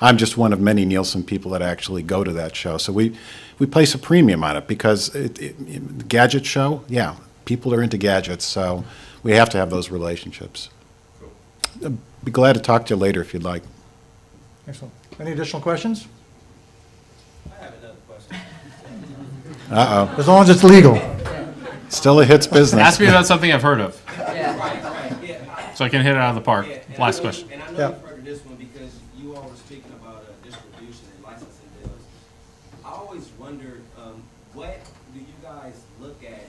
I'm just one of many Nielsen people that actually go to that show. So we place a premium on it because the gadget show, yeah, people are into gadgets. So we have to have those relationships. I'd be glad to talk to you later if you'd like. Excellent. Any additional questions? I have another question. Uh-oh. As long as it's legal. Still a hits business. Ask me about something I've heard of, Right, yeah. so I can hit it out of the park. Yeah, and Last I know- question. And I know Yeah. you've heard of this one because you all were speaking about distribution and licensing deals. I always wondered, what do you guys look at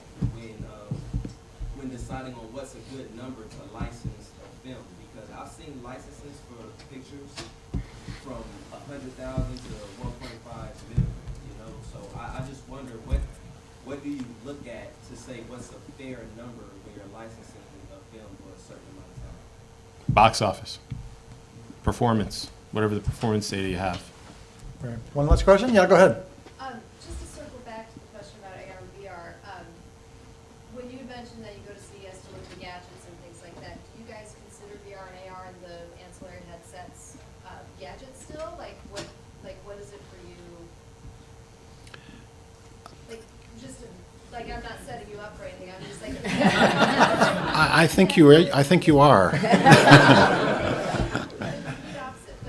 when deciding on what's a good number to license a film? Because I've seen licenses for pictures from 100,000 to 1.5 million. You know, so I just wonder what do you look at to say what's a fair number when you're licensing a film for a certain amount of time? Box office, performance, whatever the performance data you have. Right. One last question? Yeah, go ahead. Just to circle back to the question about AR and VR, when you mentioned that you go to CES to look at gadgets and things like that, do you guys consider VR and AR and the ancillary headsets gadgets still? Like what is it for you? Like, just, like, I'm not setting you up for anything, I'm just like. I think you are. But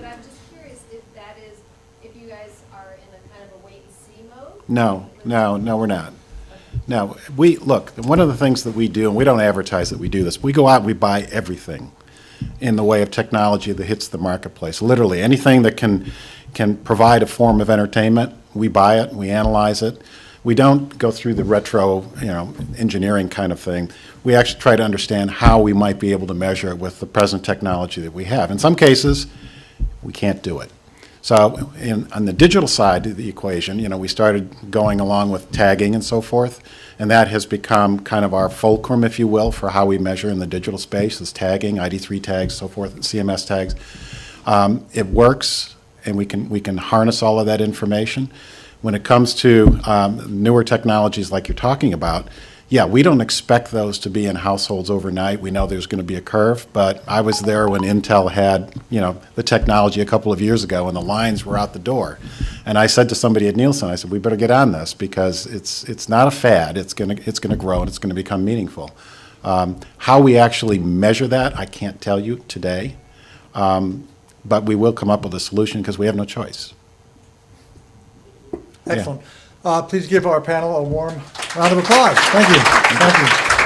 I'm just curious if that is, if you guys are in a kind of a wait and see mode? No, we're not. No, look, one of the things that we do, and we don't advertise that we do this, we go out and we buy everything in the way of technology that hits the marketplace. Literally, anything that can provide a form of entertainment, we buy it, we analyze it. We don't go through the retro, engineering kind of thing. We actually try to understand how we might be able to measure it with the present technology that we have. In some cases, we can't do it. So on the digital side of the equation, we started going along with tagging and so forth, and that has become kind of our fulcrum, if you will, for how we measure in the digital space, is tagging, ID3 tags, so forth, CMS tags. It works, and we can harness all of that information. When it comes to newer technologies like you're talking about, yeah, we don't expect those to be in households overnight. We know there's going to be a curve, but I was there when Intel had, the technology a couple of years ago, and the lines were out the door. And I said to somebody at Nielsen, I said, we better get on this because it's not a fad. It's going to grow and it's going to become meaningful. How we actually measure that, I can't tell you today, but we will come up with a solution because we have no choice. Excellent. Please give our panel a warm round of applause. Thank you. Thank you.